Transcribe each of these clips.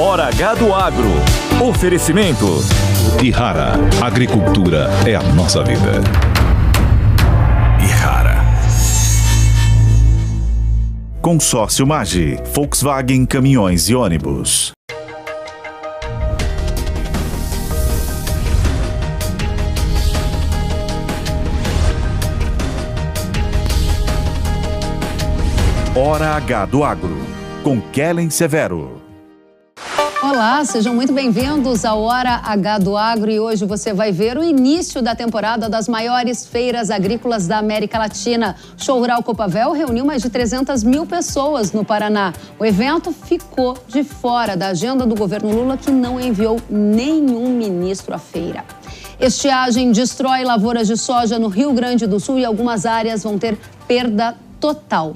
Hora H do Agro. Oferecimento Ihara, agricultura é a nossa vida. Ihara. Consórcio Maggi, Volkswagen Caminhões e Ônibus. Hora H do Agro, com Kellen Severo. Olá, sejam muito bem-vindos ao Hora H do Agro e hoje você vai ver o início da temporada das maiores feiras agrícolas da América Latina. O Show Rural Copavel reuniu mais de 300 mil pessoas no Paraná. O evento ficou de fora da agenda do governo Lula, que não enviou nenhum ministro à feira. Estiagem destrói lavouras de soja no Rio Grande do Sul e algumas áreas vão ter perda total.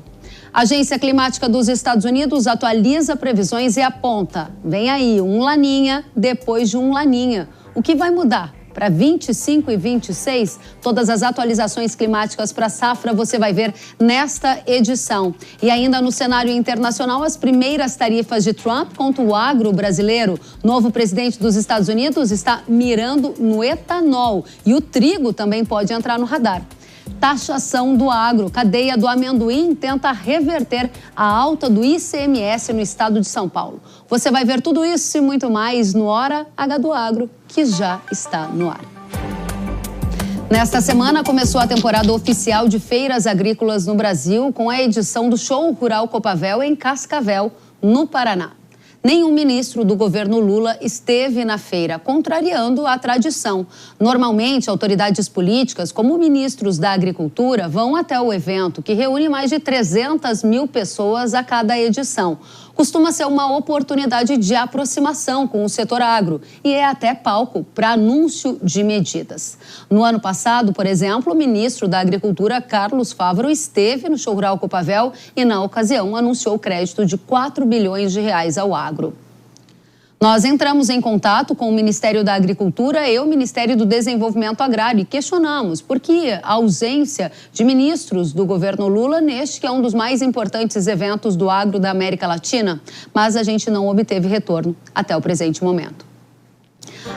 A Agência Climática dos Estados Unidos atualiza previsões e aponta: vem aí um laninha depois de um laninha. O que vai mudar? Para 25 e 26, todas as atualizações climáticas para a safra você vai ver nesta edição. E ainda no cenário internacional, as primeiras tarifas de Trump contra o agro brasileiro. Novo presidente dos Estados Unidos está mirando no etanol e o trigo também pode entrar no radar. Taxação do agro. Cadeia do amendoim tenta reverter a alta do ICMS no estado de São Paulo. Você vai ver tudo isso e muito mais no Hora H do Agro, que já está no ar. Nesta semana começou a temporada oficial de feiras agrícolas no Brasil, com a edição do Show Rural Copavel em Cascavel, no Paraná. Nenhum ministro do governo Lula esteve na feira, contrariando a tradição. Normalmente, autoridades políticas, como ministros da Agricultura, vão até o evento, que reúne mais de 300 mil pessoas a cada edição. Costuma ser uma oportunidade de aproximação com o setor agro e é até palco para anúncio de medidas. No ano passado, por exemplo, o ministro da Agricultura, Carlos Fávaro, esteve no Show Rural Copavel e, na ocasião, anunciou o crédito de 4 bilhões de reais ao agro. Nós entramos em contato com o Ministério da Agricultura e o Ministério do Desenvolvimento Agrário e questionamos por que a ausência de ministros do governo Lula neste que é um dos mais importantes eventos do agro da América Latina, mas a gente não obteve retorno até o presente momento.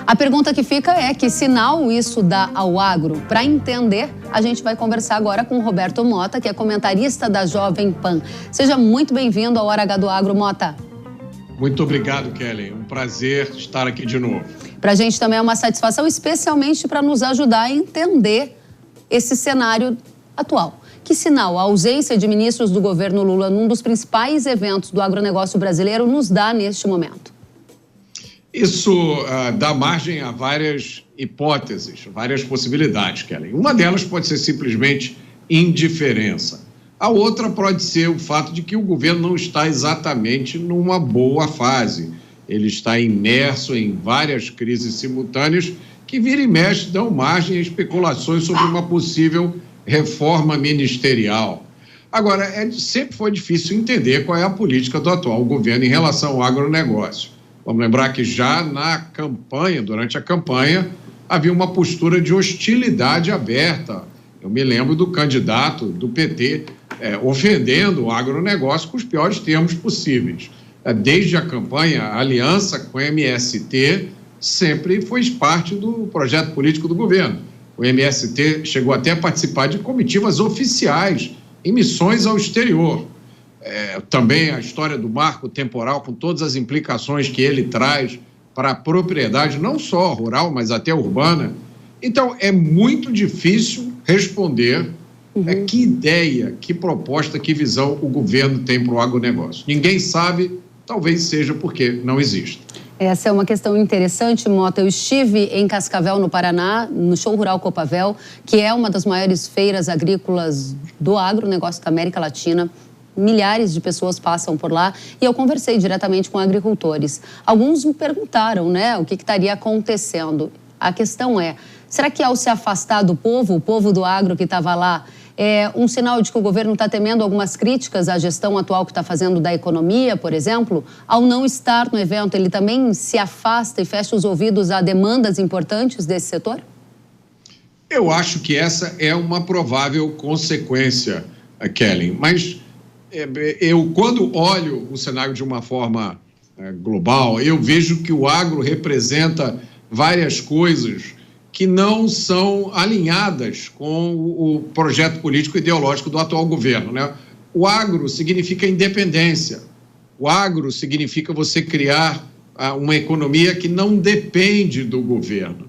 A pergunta que fica é: que sinal isso dá ao agro? Para entender, a gente vai conversar agora com o Roberto Mota, que é comentarista da Jovem Pan. Seja muito bem-vindo ao Hora H do Agro, Mota. Muito obrigado, Kellen. Um prazer estar aqui de novo. Para a gente também é uma satisfação, especialmente para nos ajudar a entender esse cenário atual. Que sinal a ausência de ministros do governo Lula num dos principais eventos do agronegócio brasileiro nos dá neste momento? Isso dá margem a várias hipóteses, várias possibilidades, Kellen. Uma delas pode ser simplesmente indiferença. A outra pode ser o fato de que o governo não está exatamente numa boa fase. Ele está imerso em várias crises simultâneas que vira e mexe dão margem a especulações sobre uma possível reforma ministerial. Agora, sempre foi difícil entender qual é a política do atual governo em relação ao agronegócio. Vamos lembrar que já na campanha, durante a campanha, havia uma postura de hostilidade aberta. Eu me lembro do candidato do PT ofendendo o agronegócio com os piores termos possíveis. Desde a campanha, a aliança com o MST sempre foi parte do projeto político do governo. O MST chegou até a participar de comitivas oficiais em missões ao exterior. Também a história do marco temporal, com todas as implicações que ele traz para a propriedade, não só rural, mas até urbana. Então, é muito difícil responder que ideia, que proposta, que visão o governo tem para o agronegócio. Ninguém sabe, talvez seja porque não existe. Essa é uma questão interessante, Mota. Eu estive em Cascavel, no Paraná, no Show Rural Copavel, que é uma das maiores feiras agrícolas do agronegócio da América Latina. Milhares de pessoas passam por lá e eu conversei diretamente com agricultores. Alguns me perguntaram, o que estaria acontecendo. A questão é, será que ao se afastar do povo, o povo do agro que estava lá, é um sinal de que o governo está temendo algumas críticas à gestão atual que está fazendo da economia, por exemplo? Ao não estar no evento, ele também se afasta e fecha os ouvidos a demandas importantes desse setor? Eu acho que essa é uma provável consequência, Kellen. Mas eu, quando olho o cenário de uma forma global, eu vejo que o agro representa várias coisas que não são alinhadas com o projeto político ideológico do atual governo, né? O agro significa independência. O agro significa você criar uma economia que não depende do governo.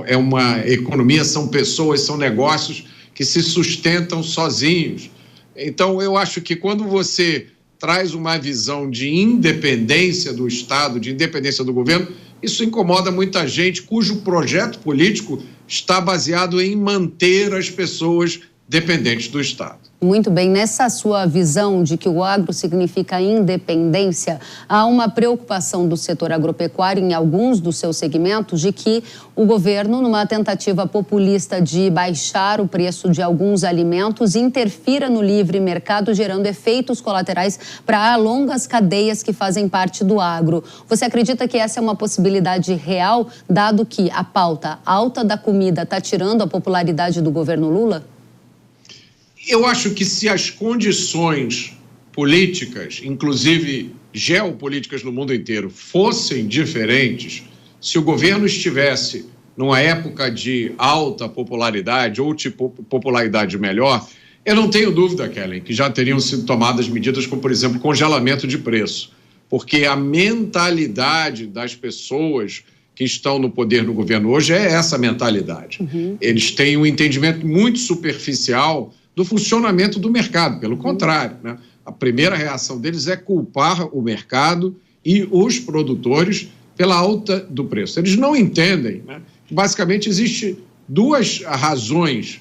É uma economia, são pessoas, são negócios que se sustentam sozinhos. Então, eu acho que quando você traz uma visão de independência do Estado, de independência do governo, isso incomoda muita gente cujo projeto político está baseado em manter as pessoas dependentes do Estado. Muito bem, nessa sua visão de que o agro significa independência, há uma preocupação do setor agropecuário em alguns dos seus segmentos de que o governo, numa tentativa populista de baixar o preço de alguns alimentos, interfira no livre mercado, gerando efeitos colaterais para longas cadeias que fazem parte do agro. Você acredita que essa é uma possibilidade real, dado que a pauta alta da comida está tirando a popularidade do governo Lula? Eu acho que se as condições políticas, inclusive geopolíticas no mundo inteiro, fossem diferentes, se o governo estivesse numa época de alta popularidade ou de popularidade melhor, eu não tenho dúvida, Kellen, que já teriam sido tomadas medidas como, por exemplo, congelamento de preço, porque a mentalidade das pessoas que estão no poder no governo hoje é essa mentalidade. Eles têm um entendimento muito superficial do funcionamento do mercado. Pelo contrário, né? A primeira reação deles é culpar o mercado e os produtores pela alta do preço. Eles não entendem, né? Basicamente, existem duas razões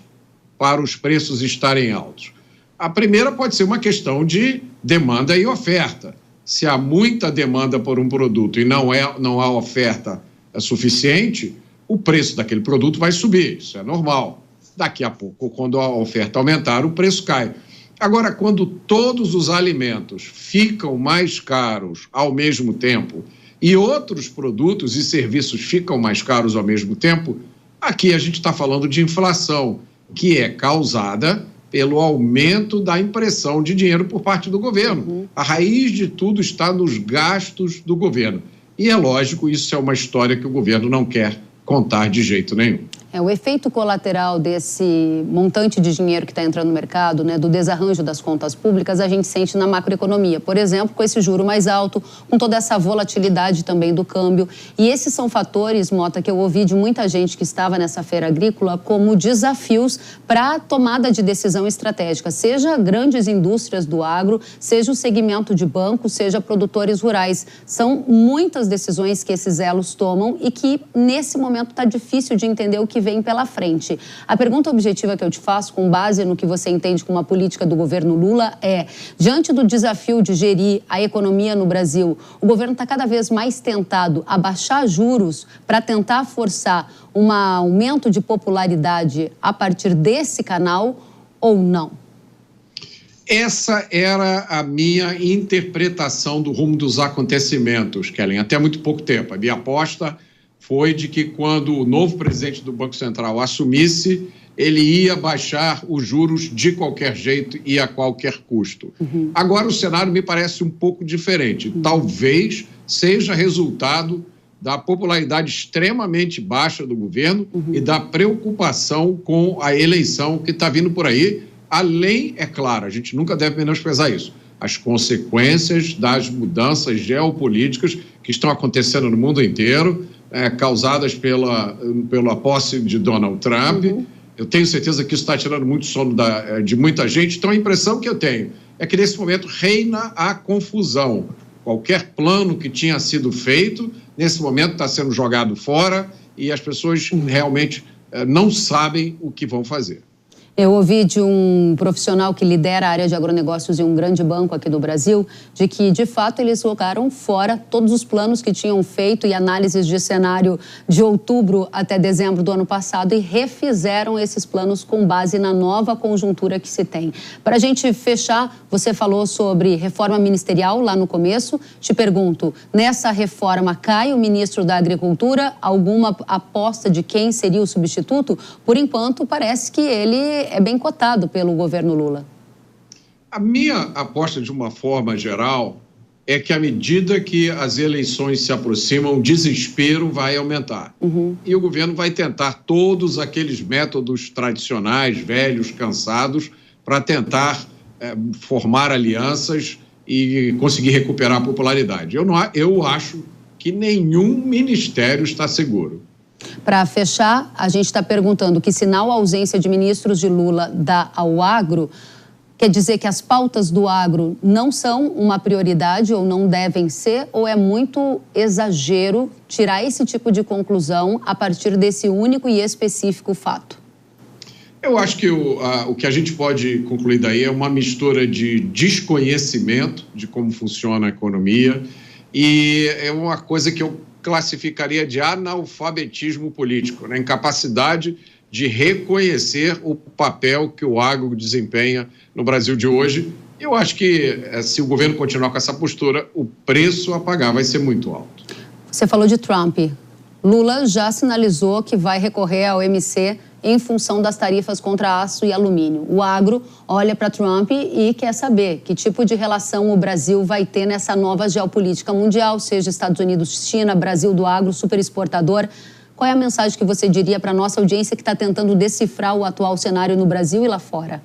para os preços estarem altos. A primeira pode ser uma questão de demanda e oferta. Se há muita demanda por um produto e não há oferta suficiente, o preço daquele produto vai subir. Isso é normal. Daqui a pouco, quando a oferta aumentar, o preço cai. Agora, quando todos os alimentos ficam mais caros ao mesmo tempo e outros produtos e serviços ficam mais caros ao mesmo tempo, aqui a gente está falando de inflação, que é causada pelo aumento da impressão de dinheiro por parte do governo. A raiz de tudo está nos gastos do governo. E é lógico, isso é uma história que o governo não quer contar de jeito nenhum. O efeito colateral desse montante de dinheiro que está entrando no mercado, né, do desarranjo das contas públicas, a gente sente na macroeconomia. Por exemplo, com esse juro mais alto, com toda essa volatilidade também do câmbio. E esses são fatores, Mota, que eu ouvi de muita gente que estava nessa feira agrícola como desafios para a tomada de decisão estratégica, seja grandes indústrias do agro, seja o segmento de bancos, seja produtores rurais. São muitas decisões que esses elos tomam e que, nesse momento, está difícil de entender o que vem pela frente. A pergunta objetiva que eu te faço, com base no que você entende como a política do governo Lula, é: diante do desafio de gerir a economia no Brasil, o governo está cada vez mais tentado a baixar juros para tentar forçar um aumento de popularidade a partir desse canal ou não? Essa era a minha interpretação do rumo dos acontecimentos, Kellen, até muito pouco tempo. A minha aposta foi de que quando o novo presidente do Banco Central assumisse, ele ia baixar os juros de qualquer jeito e a qualquer custo. Agora o cenário me parece um pouco diferente. Talvez seja resultado da popularidade extremamente baixa do governo e da preocupação com a eleição que está vindo por aí. Além, é claro, a gente nunca deve menosprezar isso, as consequências das mudanças geopolíticas que estão acontecendo no mundo inteiro, causadas pela posse de Donald Trump. Eu tenho certeza que isso está tirando muito sono de muita gente. Então, a impressão que eu tenho é que, nesse momento, reina a confusão. Qualquer plano que tinha sido feito, nesse momento, está sendo jogado fora e as pessoas realmente não sabem o que vão fazer. Eu ouvi de um profissional que lidera a área de agronegócios em um grande banco aqui do Brasil, de que, de fato, eles jogaram fora todos os planos que tinham feito e análises de cenário de outubro até dezembro do ano passado e refizeram esses planos com base na nova conjuntura que se tem. Para a gente fechar, você falou sobre reforma ministerial lá no começo. Te pergunto, nessa reforma cai o ministro da Agricultura? Alguma aposta de quem seria o substituto? Por enquanto, parece que ele é bem cotado pelo governo Lula. A minha aposta, de uma forma geral, é que à medida que as eleições se aproximam, o desespero vai aumentar. E o governo vai tentar todos aqueles métodos tradicionais, velhos, cansados, para tentar formar alianças e conseguir recuperar a popularidade. Eu acho que nenhum ministério está seguro. Para fechar, a gente está perguntando que sinal a ausência de ministros de Lula dá ao agro. Quer dizer que as pautas do agro não são uma prioridade ou não devem ser? Ou é muito exagero tirar esse tipo de conclusão a partir desse único e específico fato? Eu acho que o que a gente pode concluir daí é uma mistura de desconhecimento de como funciona a economia e é uma coisa que eu classificaria de analfabetismo político, né? Incapacidade de reconhecer o papel que o agro desempenha no Brasil de hoje. Eu acho que, se o governo continuar com essa postura, o preço a pagar vai ser muito alto. Você falou de Trump. Lula já sinalizou que vai recorrer ao OMC em função das tarifas contra aço e alumínio. O agro olha para Trump e quer saber que tipo de relação o Brasil vai ter nessa nova geopolítica mundial, seja Estados Unidos, China, Brasil do agro, super exportador. Qual é a mensagem que você diria para a nossa audiência que está tentando decifrar o atual cenário no Brasil e lá fora?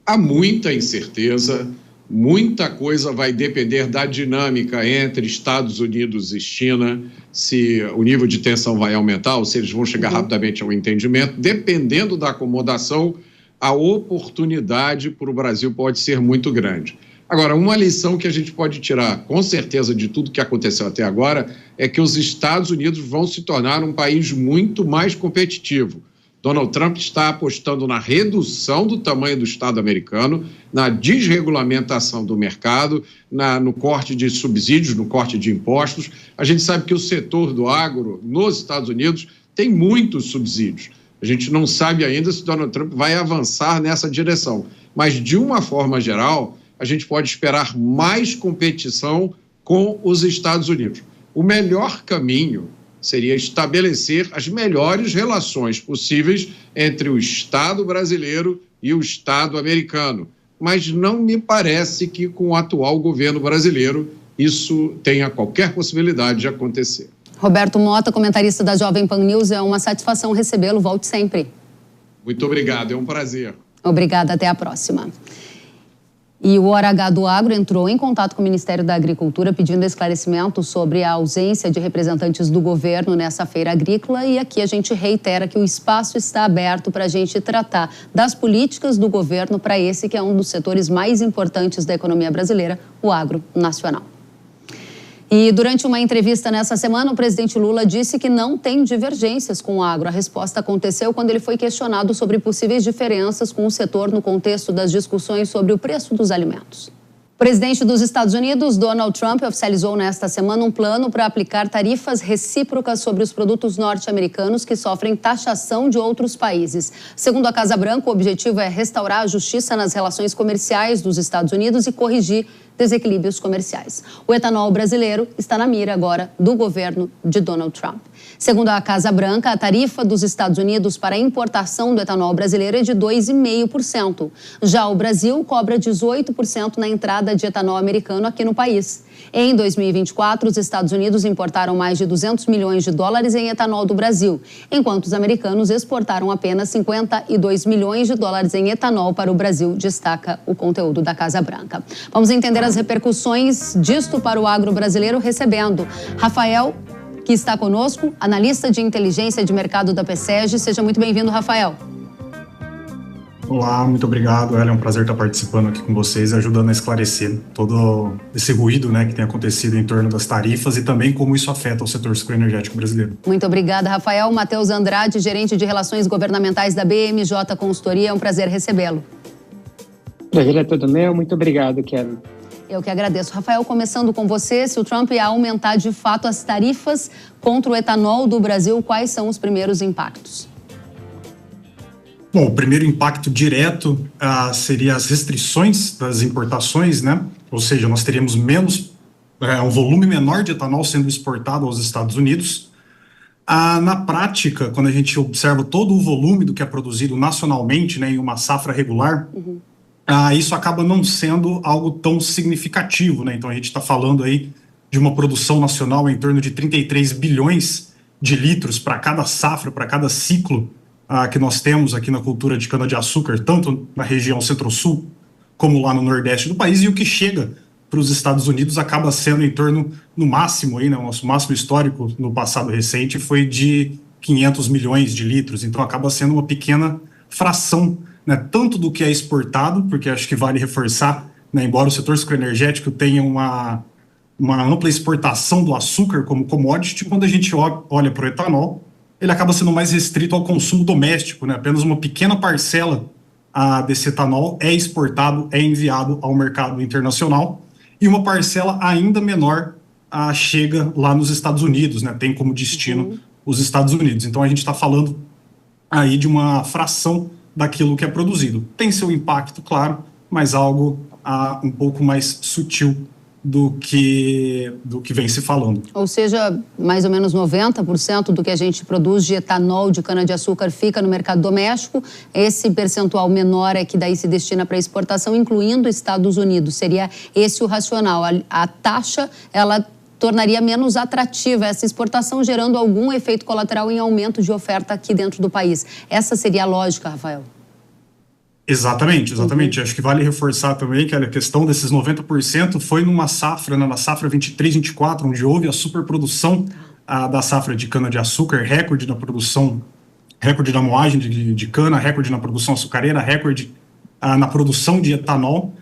Há muita incerteza, muita coisa vai depender da dinâmica entre Estados Unidos e China, se o nível de tensão vai aumentar ou se eles vão chegar rapidamente ao entendimento. Dependendo da acomodação, a oportunidade para o Brasil pode ser muito grande. Agora, uma lição que a gente pode tirar, com certeza, de tudo que aconteceu até agora, é que os Estados Unidos vão se tornar um país muito mais competitivo. Donald Trump está apostando na redução do tamanho do Estado americano, na desregulamentação do mercado, no corte de subsídios, no corte de impostos. A gente sabe que o setor do agro nos Estados Unidos tem muitos subsídios. A gente não sabe ainda se Donald Trump vai avançar nessa direção. Mas, de uma forma geral, a gente pode esperar mais competição com os Estados Unidos. O melhor caminho seria estabelecer as melhores relações possíveis entre o Estado brasileiro e o Estado americano. Mas não me parece que com o atual governo brasileiro isso tenha qualquer possibilidade de acontecer. Roberto Mota, comentarista da Jovem Pan News, é uma satisfação recebê-lo. Volte sempre. Muito obrigado, é um prazer. Obrigada, até a próxima. E o Hora H do Agro entrou em contato com o Ministério da Agricultura pedindo esclarecimento sobre a ausência de representantes do governo nessa feira agrícola e aqui a gente reitera que o espaço está aberto para a gente tratar das políticas do governo para esse que é um dos setores mais importantes da economia brasileira, o agro nacional. E durante uma entrevista nessa semana, o presidente Lula disse que não tem divergências com o agro. A resposta aconteceu quando ele foi questionado sobre possíveis diferenças com o setor no contexto das discussões sobre o preço dos alimentos. O presidente dos Estados Unidos, Donald Trump, oficializou nesta semana um plano para aplicar tarifas recíprocas sobre os produtos norte-americanos que sofrem taxação de outros países. Segundo a Casa Branca, o objetivo é restaurar a justiça nas relações comerciais dos Estados Unidos e corrigir desequilíbrios comerciais. O etanol brasileiro está na mira agora do governo de Donald Trump. Segundo a Casa Branca, a tarifa dos Estados Unidos para a importação do etanol brasileiro é de 2,5%. Já o Brasil cobra 18% na entrada de etanol americano aqui no país. Em 2024, os Estados Unidos importaram mais de 200 milhões de dólares em etanol do Brasil, enquanto os americanos exportaram apenas 52 milhões de dólares em etanol para o Brasil, destaca o conteúdo da Casa Branca. Vamos entender as repercussões disto para o agro brasileiro, recebendo Rafael, que está conosco, analista de inteligência de mercado da PSEG. Seja muito bem-vindo, Rafael. Olá, muito obrigado, Ela. É um prazer estar participando aqui com vocês, ajudando a esclarecer todo esse ruído, que tem acontecido em torno das tarifas e também como isso afeta o setor sucroenergético brasileiro. Muito obrigada, Rafael. Matheus Andrade, gerente de Relações Governamentais da BMJ Consultoria. É um prazer recebê-lo. Prazer é todo meu. Muito obrigado, Kelly. Eu que agradeço. Rafael, começando com você, se o Trump ia aumentar de fato as tarifas contra o etanol do Brasil, quais são os primeiros impactos? Bom, o primeiro impacto direto seria as restrições das importações, Ou seja, nós teríamos um volume menor de etanol sendo exportado aos Estados Unidos. Na prática, quando a gente observa todo o volume do que é produzido nacionalmente, em uma safra regular, isso acaba não sendo algo tão significativo, né? Então a gente está falando aí de uma produção nacional em torno de 33 bilhões de litros para cada safra, para cada ciclo que nós temos aqui na cultura de cana-de-açúcar, tanto na região centro-sul como lá no nordeste do país, e o que chega para os Estados Unidos acaba sendo em torno, no máximo, aí, né, o nosso máximo histórico no passado recente foi de 500 milhões de litros, então acaba sendo uma pequena fração, né, tanto do que é exportado, porque acho que vale reforçar, né, embora o setor sucroenergético tenha uma ampla exportação do açúcar como commodity, quando a gente olha para o etanol, ele acaba sendo mais restrito ao consumo doméstico, né, apenas uma pequena parcela desse etanol é exportado, é enviado ao mercado internacional, e uma parcela ainda menor chega lá nos Estados Unidos, né, tem como destino os Estados Unidos. Então a gente está falando aí de uma fração daquilo que é produzido. Tem seu impacto, claro, mas algo um pouco mais sutil do que vem se falando. Ou seja, mais ou menos 90% do que a gente produz de etanol de cana-de-açúcar fica no mercado doméstico. Esse percentual menor é que daí se destina para exportação, incluindo Estados Unidos. Seria esse o racional. A taxa, ela tornaria menos atrativa essa exportação, gerando algum efeito colateral em aumento de oferta aqui dentro do país. Essa seria a lógica, Rafael? Exatamente. Acho que vale reforçar também que a questão desses 90% foi numa safra, na safra 23-24, onde houve a superprodução da safra de cana-de-açúcar, recorde na produção, recorde na moagem de cana, recorde na produção açucareira, recorde na produção de etanol.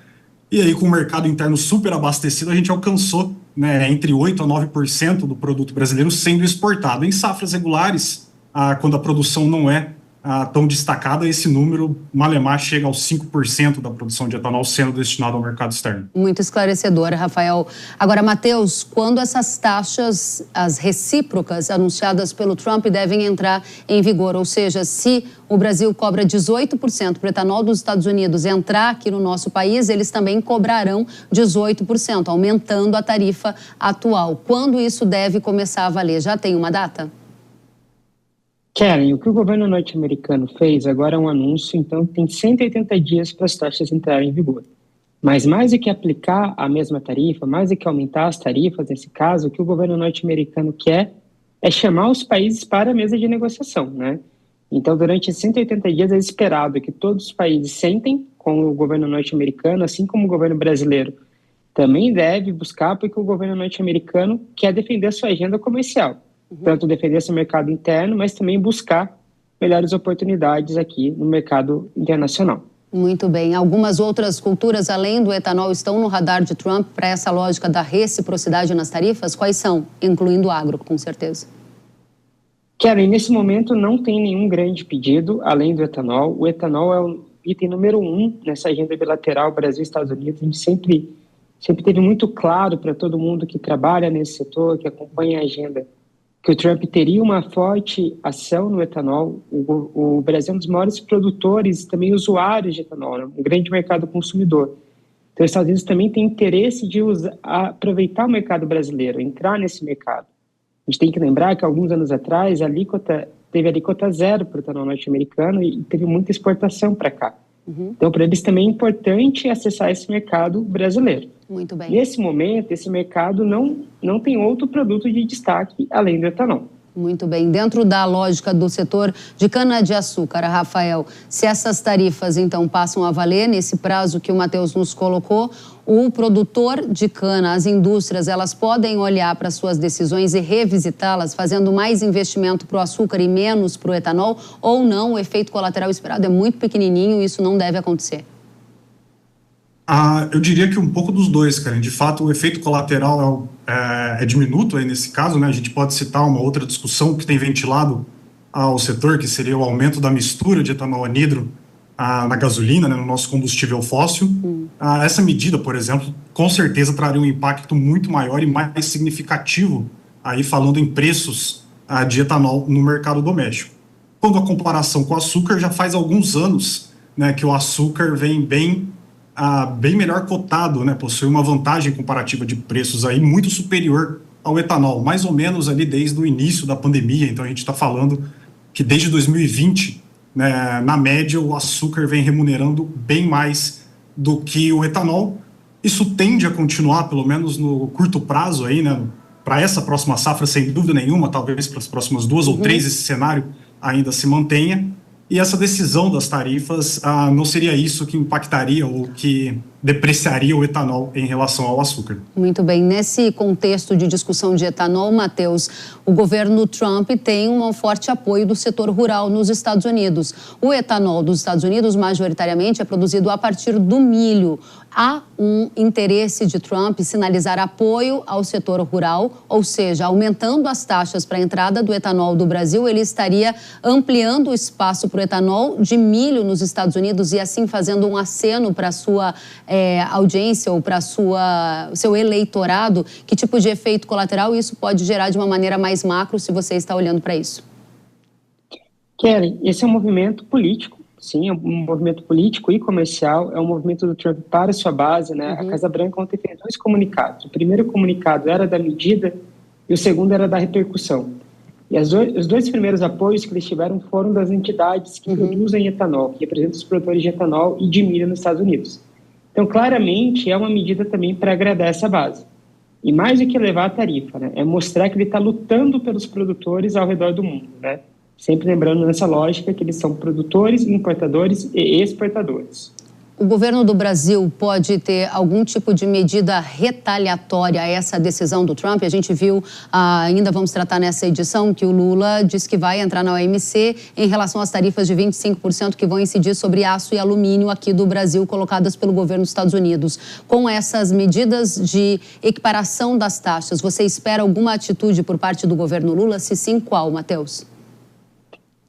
E aí, com o mercado interno super abastecido, a gente alcançou, né, entre 8% a 9% do produto brasileiro sendo exportado. Em safras regulares, quando a produção não é tão destacada, esse número, malemar, chega aos 5% da produção de etanol sendo destinado ao mercado externo. Muito esclarecedor, Rafael. Agora, Matheus, quando essas taxas, as recíprocas anunciadas pelo Trump, devem entrar em vigor? Ou seja, se o Brasil cobra 18% para o etanol dos Estados Unidos entrar aqui no nosso país, eles também cobrarão 18%, aumentando a tarifa atual. Quando isso deve começar a valer? Já tem uma data? Kellen, o que o governo norte-americano fez agora é um anúncio, então tem 180 dias para as taxas entrarem em vigor. Mas mais do que aplicar a mesma tarifa, mais do que aumentar as tarifas, nesse caso, o que o governo norte-americano quer é chamar os países para a mesa de negociação, né? Então, durante esses 180 dias é esperado que todos os países sentem com o governo norte-americano, assim como o governo brasileiro também deve buscar, porque o governo norte-americano quer defender a sua agenda comercial. Tanto defender seu mercado interno, mas também buscar melhores oportunidades aqui no mercado internacional. Muito bem. Algumas outras culturas, além do etanol, estão no radar de Trump para essa lógica da reciprocidade nas tarifas? Quais são? Incluindo o agro, com certeza. Karen, nesse momento não tem nenhum grande pedido, além do etanol. O etanol é o item número 1 nessa agenda bilateral Brasil e Estados Unidos. A gente sempre teve muito claro para todo mundo que trabalha nesse setor, que acompanha a agenda, que o Trump teria uma forte ação no etanol. O Brasil é um dos maiores produtores e também usuários de etanol, né? Um grande mercado consumidor. Então, os Estados Unidos também tem interesse de aproveitar o mercado brasileiro, entrar nesse mercado. A gente tem que lembrar que, alguns anos atrás, teve alíquota zero para o etanol norte-americano e teve muita exportação para cá. Então, para eles também é importante acessar esse mercado brasileiro. Muito bem. Nesse momento, esse mercado não tem outro produto de destaque além do etanol. Muito bem. Dentro da lógica do setor de cana-de-açúcar, Rafael, se essas tarifas, então, passam a valer nesse prazo que o Matheus nos colocou, o produtor de cana, as indústrias, elas podem olhar para suas decisões e revisitá-las, fazendo mais investimento para o açúcar e menos para o etanol, ou não? O efeito colateral esperado é muito pequenininho e isso não deve acontecer. Eu diria que um pouco dos dois, Karen. De fato, o efeito colateral é diminuto aí nesse caso, né? A gente pode citar uma outra discussão que tem ventilado ao setor, que seria o aumento da mistura de etanol anidro na gasolina, né, no nosso combustível fóssil. Essa medida, por exemplo, com certeza traria um impacto muito maior e mais significativo, aí falando em preços de etanol no mercado doméstico. Quando a comparação com o açúcar, já faz alguns anos, né, que o açúcar vem bem melhor cotado, né, possui uma vantagem comparativa de preços aí muito superior ao etanol, mais ou menos ali desde o início da pandemia. Então a gente está falando que desde 2020, né, na média, o açúcar vem remunerando bem mais do que o etanol. Isso tende a continuar, pelo menos no curto prazo, aí, né? Para essa próxima safra, sem dúvida nenhuma, talvez para as próximas 2 ou 3, esse cenário ainda se mantenha. E essa decisão das tarifas não seria isso que impactaria ou que depreciaria o etanol em relação ao açúcar. Muito bem. Nesse contexto de discussão de etanol, Matheus, o governo Trump tem um forte apoio do setor rural nos Estados Unidos. O etanol dos Estados Unidos, majoritariamente, é produzido a partir do milho. Há um interesse de Trump sinalizar apoio ao setor rural, ou seja, aumentando as taxas para a entrada do etanol do Brasil, ele estaria ampliando o espaço para o etanol de milho nos Estados Unidos e assim fazendo um aceno para a sua audiência ou para seu eleitorado. Que tipo de efeito colateral isso pode gerar de uma maneira mais macro, se você está olhando para isso? Keren, esse é um movimento político. Sim, é um movimento político e comercial, é um movimento do Trump para a sua base, né? A Casa Branca ontem fez 2 comunicados. O primeiro comunicado era da medida e o segundo era da repercussão. E os 2 primeiros apoios que eles tiveram foram das entidades que produzem etanol, que representam os produtores de etanol e de milho nos Estados Unidos. Então, claramente, é uma medida também para agradar essa base. E mais do que elevar a tarifa, né? É mostrar que ele está lutando pelos produtores ao redor do mundo, né? Sempre lembrando nessa lógica que eles são produtores, importadores e exportadores. O governo do Brasil pode ter algum tipo de medida retaliatória a essa decisão do Trump? A gente viu, ainda vamos tratar nessa edição, que o Lula disse que vai entrar na OMC em relação às tarifas de 25% que vão incidir sobre aço e alumínio aqui do Brasil, colocadas pelo governo dos Estados Unidos. Com essas medidas de equiparação das taxas, você espera alguma atitude por parte do governo Lula? Se sim, qual, Matheus?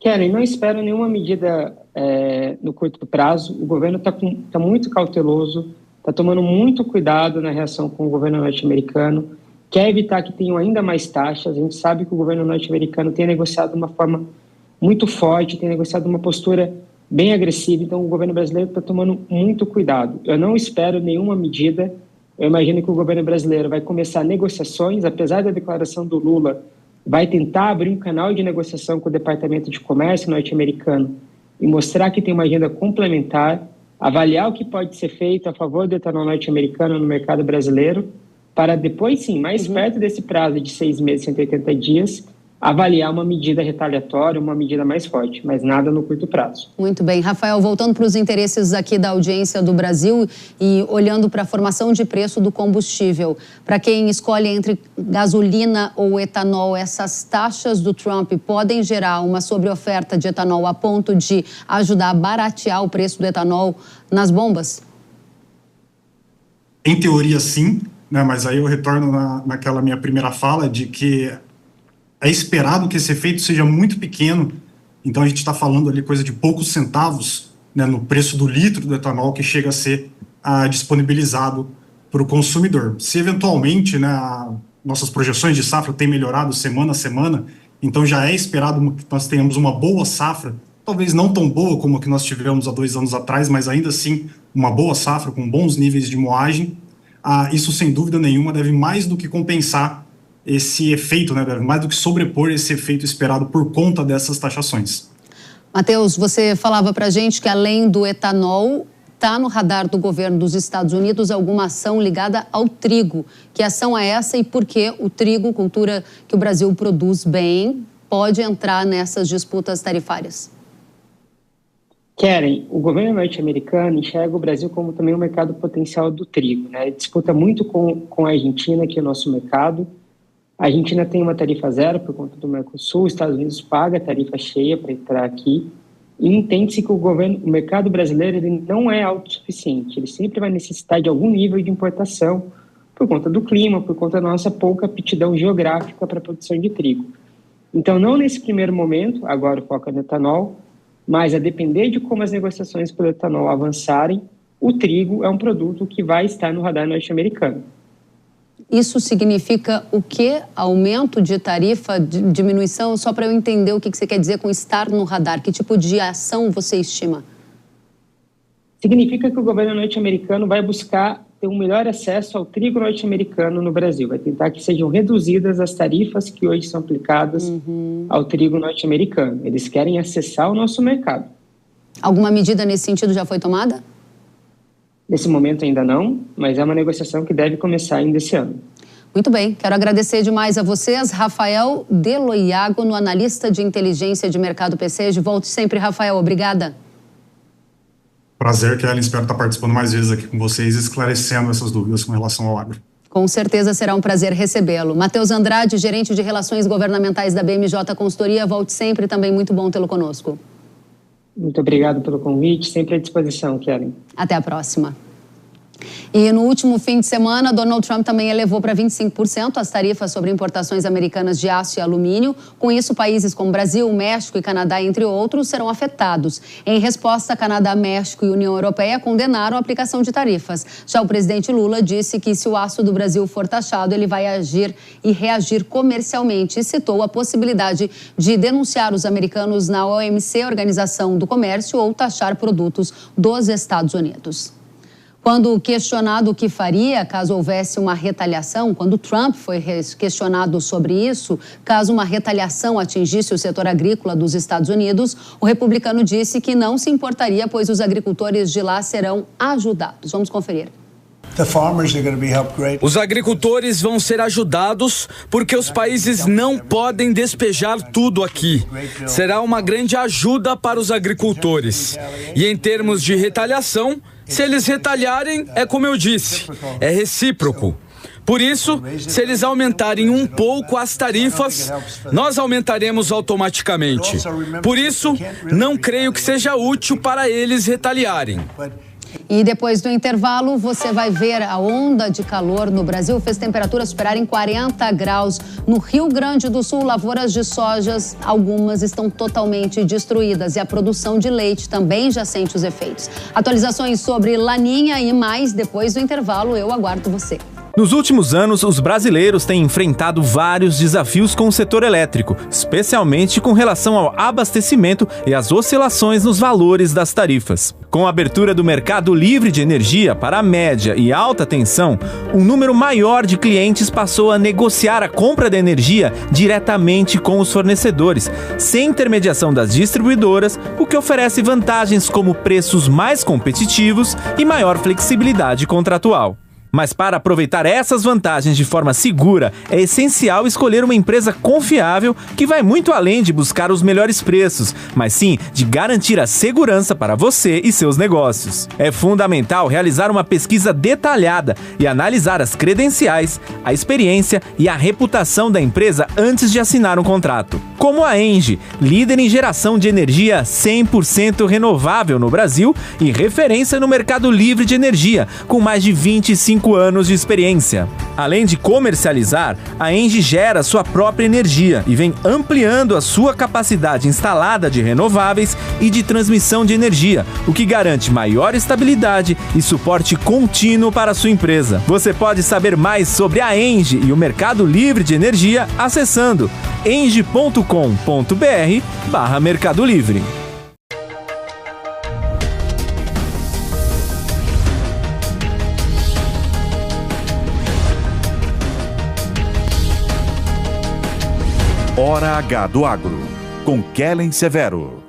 Keren, não espero nenhuma medida no curto prazo. O governo está muito cauteloso, está tomando muito cuidado na reação com o governo norte-americano, quer evitar que tenham ainda mais taxas. A gente sabe que o governo norte-americano tem negociado de uma forma muito forte, tem negociado uma postura bem agressiva, então o governo brasileiro está tomando muito cuidado. Eu não espero nenhuma medida, eu imagino que o governo brasileiro vai começar negociações, apesar da declaração do Lula, vai tentar abrir um canal de negociação com o Departamento de Comércio norte-americano e mostrar que tem uma agenda complementar, avaliar o que pode ser feito a favor do etanol norte-americano no mercado brasileiro, para depois, sim, mais perto desse prazo de 6 meses, 180 dias, avaliar uma medida retaliatória, uma medida mais forte, mas nada no curto prazo. Muito bem. Rafael, voltando para os interesses aqui da audiência do Brasil e olhando para a formação de preço do combustível, para quem escolhe entre gasolina ou etanol, essas taxas do Trump podem gerar uma sobreoferta de etanol a ponto de ajudar a baratear o preço do etanol nas bombas? Em teoria, sim, né? Mas aí eu retorno naquela minha primeira fala de que é esperado que esse efeito seja muito pequeno, então a gente está falando ali coisa de poucos centavos, né, no preço do litro do etanol que chega a ser disponibilizado para o consumidor. Se eventualmente, né, nossas projeções de safra têm melhorado semana a semana, então já é esperado que nós tenhamos uma boa safra, talvez não tão boa como a que nós tivemos há 2 anos atrás, mas ainda assim uma boa safra com bons níveis de moagem. Isso sem dúvida nenhuma deve mais do que compensar esse efeito, né, mais do que sobrepor esse efeito esperado por conta dessas taxações. Matheus, você falava para a gente que além do etanol, está no radar do governo dos Estados Unidos alguma ação ligada ao trigo. Que ação é essa e por que o trigo, cultura que o Brasil produz bem, pode entrar nessas disputas tarifárias? Keren, o governo norte-americano enxerga o Brasil como também um mercado potencial do trigo, né? Ele disputa muito com a Argentina, que é o nosso mercado. A Argentina tem uma tarifa zero por conta do Mercosul, os Estados Unidos paga a tarifa cheia para entrar aqui, e entende-se que o mercado brasileiro ele não é autossuficiente, ele sempre vai necessitar de algum nível de importação por conta do clima, por conta da nossa pouca aptidão geográfica para a produção de trigo. Então, não nesse primeiro momento, agora o foco é no etanol, mas a depender de como as negociações pelo etanol avançarem, o trigo é um produto que vai estar no radar norte-americano. Isso significa o quê? Aumento de tarifa, diminuição? Só para eu entender o que você quer dizer com estar no radar. Que tipo de ação você estima? Significa que o governo norte-americano vai buscar ter um melhor acesso ao trigo norte-americano no Brasil. Vai tentar que sejam reduzidas as tarifas que hoje são aplicadas ao trigo norte-americano. Eles querem acessar o nosso mercado. Alguma medida nesse sentido já foi tomada? Nesse momento ainda não, mas é uma negociação que deve começar ainda esse ano. Muito bem, quero agradecer demais a vocês. Rafael Deloiago, analista de inteligência de mercado PCG. Volte sempre, Rafael. Obrigada. Prazer, Kellen. Espero estar participando mais vezes aqui com vocês, esclarecendo essas dúvidas com relação ao agro. Com certeza será um prazer recebê-lo. Matheus Andrade, gerente de Relações Governamentais da BMJ Consultoria. Volte sempre, também muito bom tê-lo conosco. Muito obrigado pelo convite, sempre à disposição, Kellen. Até a próxima. E no último fim de semana, Donald Trump também elevou para 25% as tarifas sobre importações americanas de aço e alumínio. Com isso, países como Brasil, México e Canadá, entre outros, serão afetados. Em resposta, Canadá, México e União Europeia condenaram a aplicação de tarifas. Já o presidente Lula disse que se o aço do Brasil for taxado, ele vai agir e reagir comercialmente e citou a possibilidade de denunciar os americanos na OMC, Organização do Comércio, ou taxar produtos dos Estados Unidos. Quando questionado o que faria caso houvesse uma retaliação, quando Trump foi questionado sobre isso, caso uma retaliação atingisse o setor agrícola dos Estados Unidos, o republicano disse que não se importaria, pois os agricultores de lá serão ajudados. Vamos conferir. Os agricultores vão ser ajudados porque os países não podem despejar tudo aqui. Será uma grande ajuda para os agricultores. E em termos de retaliação, se eles retaliarem, é como eu disse, é recíproco. Por isso, se eles aumentarem um pouco as tarifas, nós aumentaremos automaticamente. Por isso, não creio que seja útil para eles retaliarem. E depois do intervalo, você vai ver a onda de calor no Brasil. Fez temperatura superarem 40 graus. No Rio Grande do Sul, lavouras de sojas, algumas estão totalmente destruídas. E a produção de leite também já sente os efeitos. Atualizações sobre Laninha e mais depois do intervalo. Eu aguardo você. Nos últimos anos, os brasileiros têm enfrentado vários desafios com o setor elétrico, especialmente com relação ao abastecimento e às oscilações nos valores das tarifas. Com a abertura do mercado livre de energia para a média e alta tensão, um número maior de clientes passou a negociar a compra de energia diretamente com os fornecedores, sem intermediação das distribuidoras, o que oferece vantagens como preços mais competitivos e maior flexibilidade contratual. Mas para aproveitar essas vantagens de forma segura, é essencial escolher uma empresa confiável que vai muito além de buscar os melhores preços, mas sim de garantir a segurança para você e seus negócios. É fundamental realizar uma pesquisa detalhada e analisar as credenciais, a experiência e a reputação da empresa antes de assinar um contrato. Como a ENGIE, líder em geração de energia 100% renovável no Brasil e referência no mercado livre de energia, com mais de 25 anos de experiência. Além de comercializar, a ENGIE gera sua própria energia e vem ampliando a sua capacidade instalada de renováveis e de transmissão de energia, o que garante maior estabilidade e suporte contínuo para a sua empresa. Você pode saber mais sobre a ENGIE e o mercado livre de energia acessando engie.com.br/Mercado Livre. Hora H do Agro, com Kellen Severo.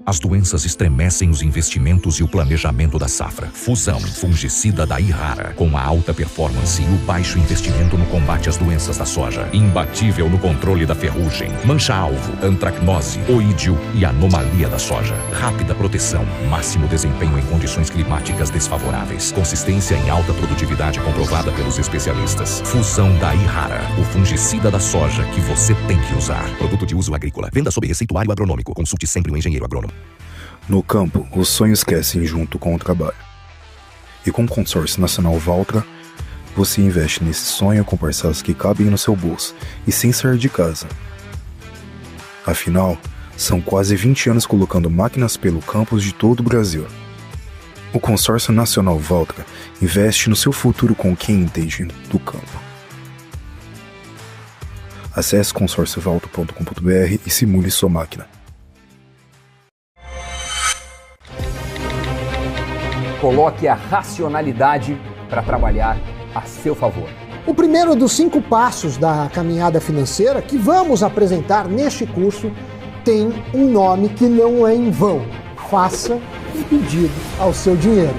As doenças estremecem os investimentos e o planejamento da safra. Fusão fungicida da Irrara, com a alta performance e o baixo investimento no combate às doenças da soja. Imbatível no controle da ferrugem, mancha-alvo, antracnose, oídio e anomalia da soja. Rápida proteção, máximo desempenho em condições climáticas desfavoráveis. Consistência em alta produtividade comprovada pelos especialistas. Fusão da Irrara, o fungicida da soja que você tem que usar. Produto de uso agrícola. Venda sob receituário agronômico. Consulte sempre um engenheiro agrônomo. No campo, os sonhos crescem junto com o trabalho. E com o Consórcio Nacional Valtra, você investe nesse sonho com parcelas que cabem no seu bolso e sem sair de casa. Afinal, são quase 20 anos colocando máquinas pelo campus de todo o Brasil. O Consórcio Nacional Valtra investe no seu futuro com quem entende do campo. Acesse consórciovaltra.com.br e simule sua máquina. Coloque a racionalidade para trabalhar a seu favor. O primeiro dos 5 passos da caminhada financeira que vamos apresentar neste curso tem um nome que não é em vão. Faça um pedido ao seu dinheiro.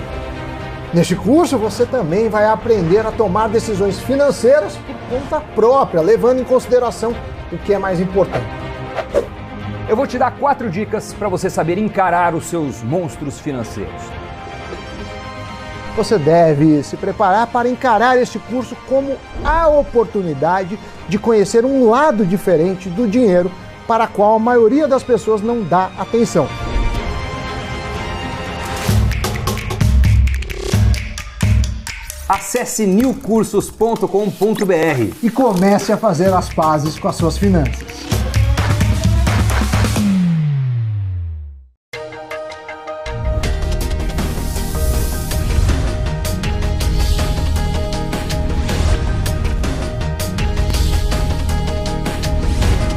Neste curso, você também vai aprender a tomar decisões financeiras por conta própria, levando em consideração o que é mais importante. Eu vou te dar 4 dicas para você saber encarar os seus monstros financeiros. Você deve se preparar para encarar este curso como a oportunidade de conhecer um lado diferente do dinheiro para a qual a maioria das pessoas não dá atenção. Acesse newcursos.com.br e comece a fazer as pazes com as suas finanças.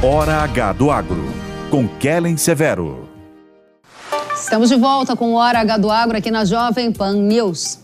Hora H do Agro, com Kellen Severo. Estamos de volta com o Hora H do Agro aqui na Jovem Pan News.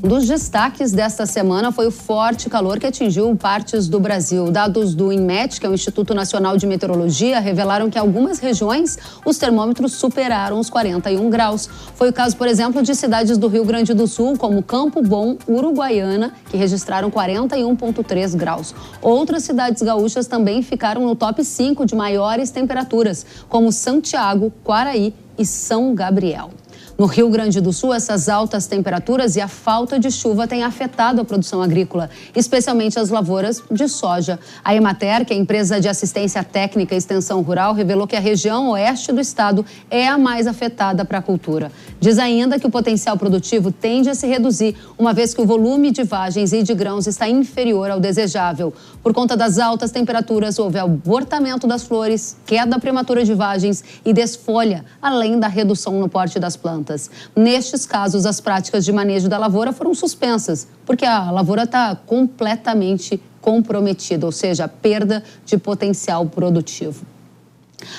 Um dos destaques desta semana foi o forte calor que atingiu partes do Brasil. Dados do INMET, que é o Instituto Nacional de Meteorologia, revelaram que em algumas regiões os termômetros superaram os 41 graus. Foi o caso, por exemplo, de cidades do Rio Grande do Sul, como Campo Bom, Uruguaiana, que registraram 41,3 graus. Outras cidades gaúchas também ficaram no top 5 de maiores temperaturas, como Santiago, Quaraí e São Gabriel. No Rio Grande do Sul, essas altas temperaturas e a falta de chuva têm afetado a produção agrícola, especialmente as lavouras de soja. A Emater, que é a empresa de assistência técnica e extensão rural, revelou que a região oeste do estado é a mais afetada para a cultura. Diz ainda que o potencial produtivo tende a se reduzir, uma vez que o volume de vagens e de grãos está inferior ao desejável. Por conta das altas temperaturas, houve abortamento das flores, queda prematura de vagens e desfolha, além da redução no porte das plantas. Nestes casos, as práticas de manejo da lavoura foram suspensas, porque a lavoura está completamente comprometida, ou seja, a perda de potencial produtivo.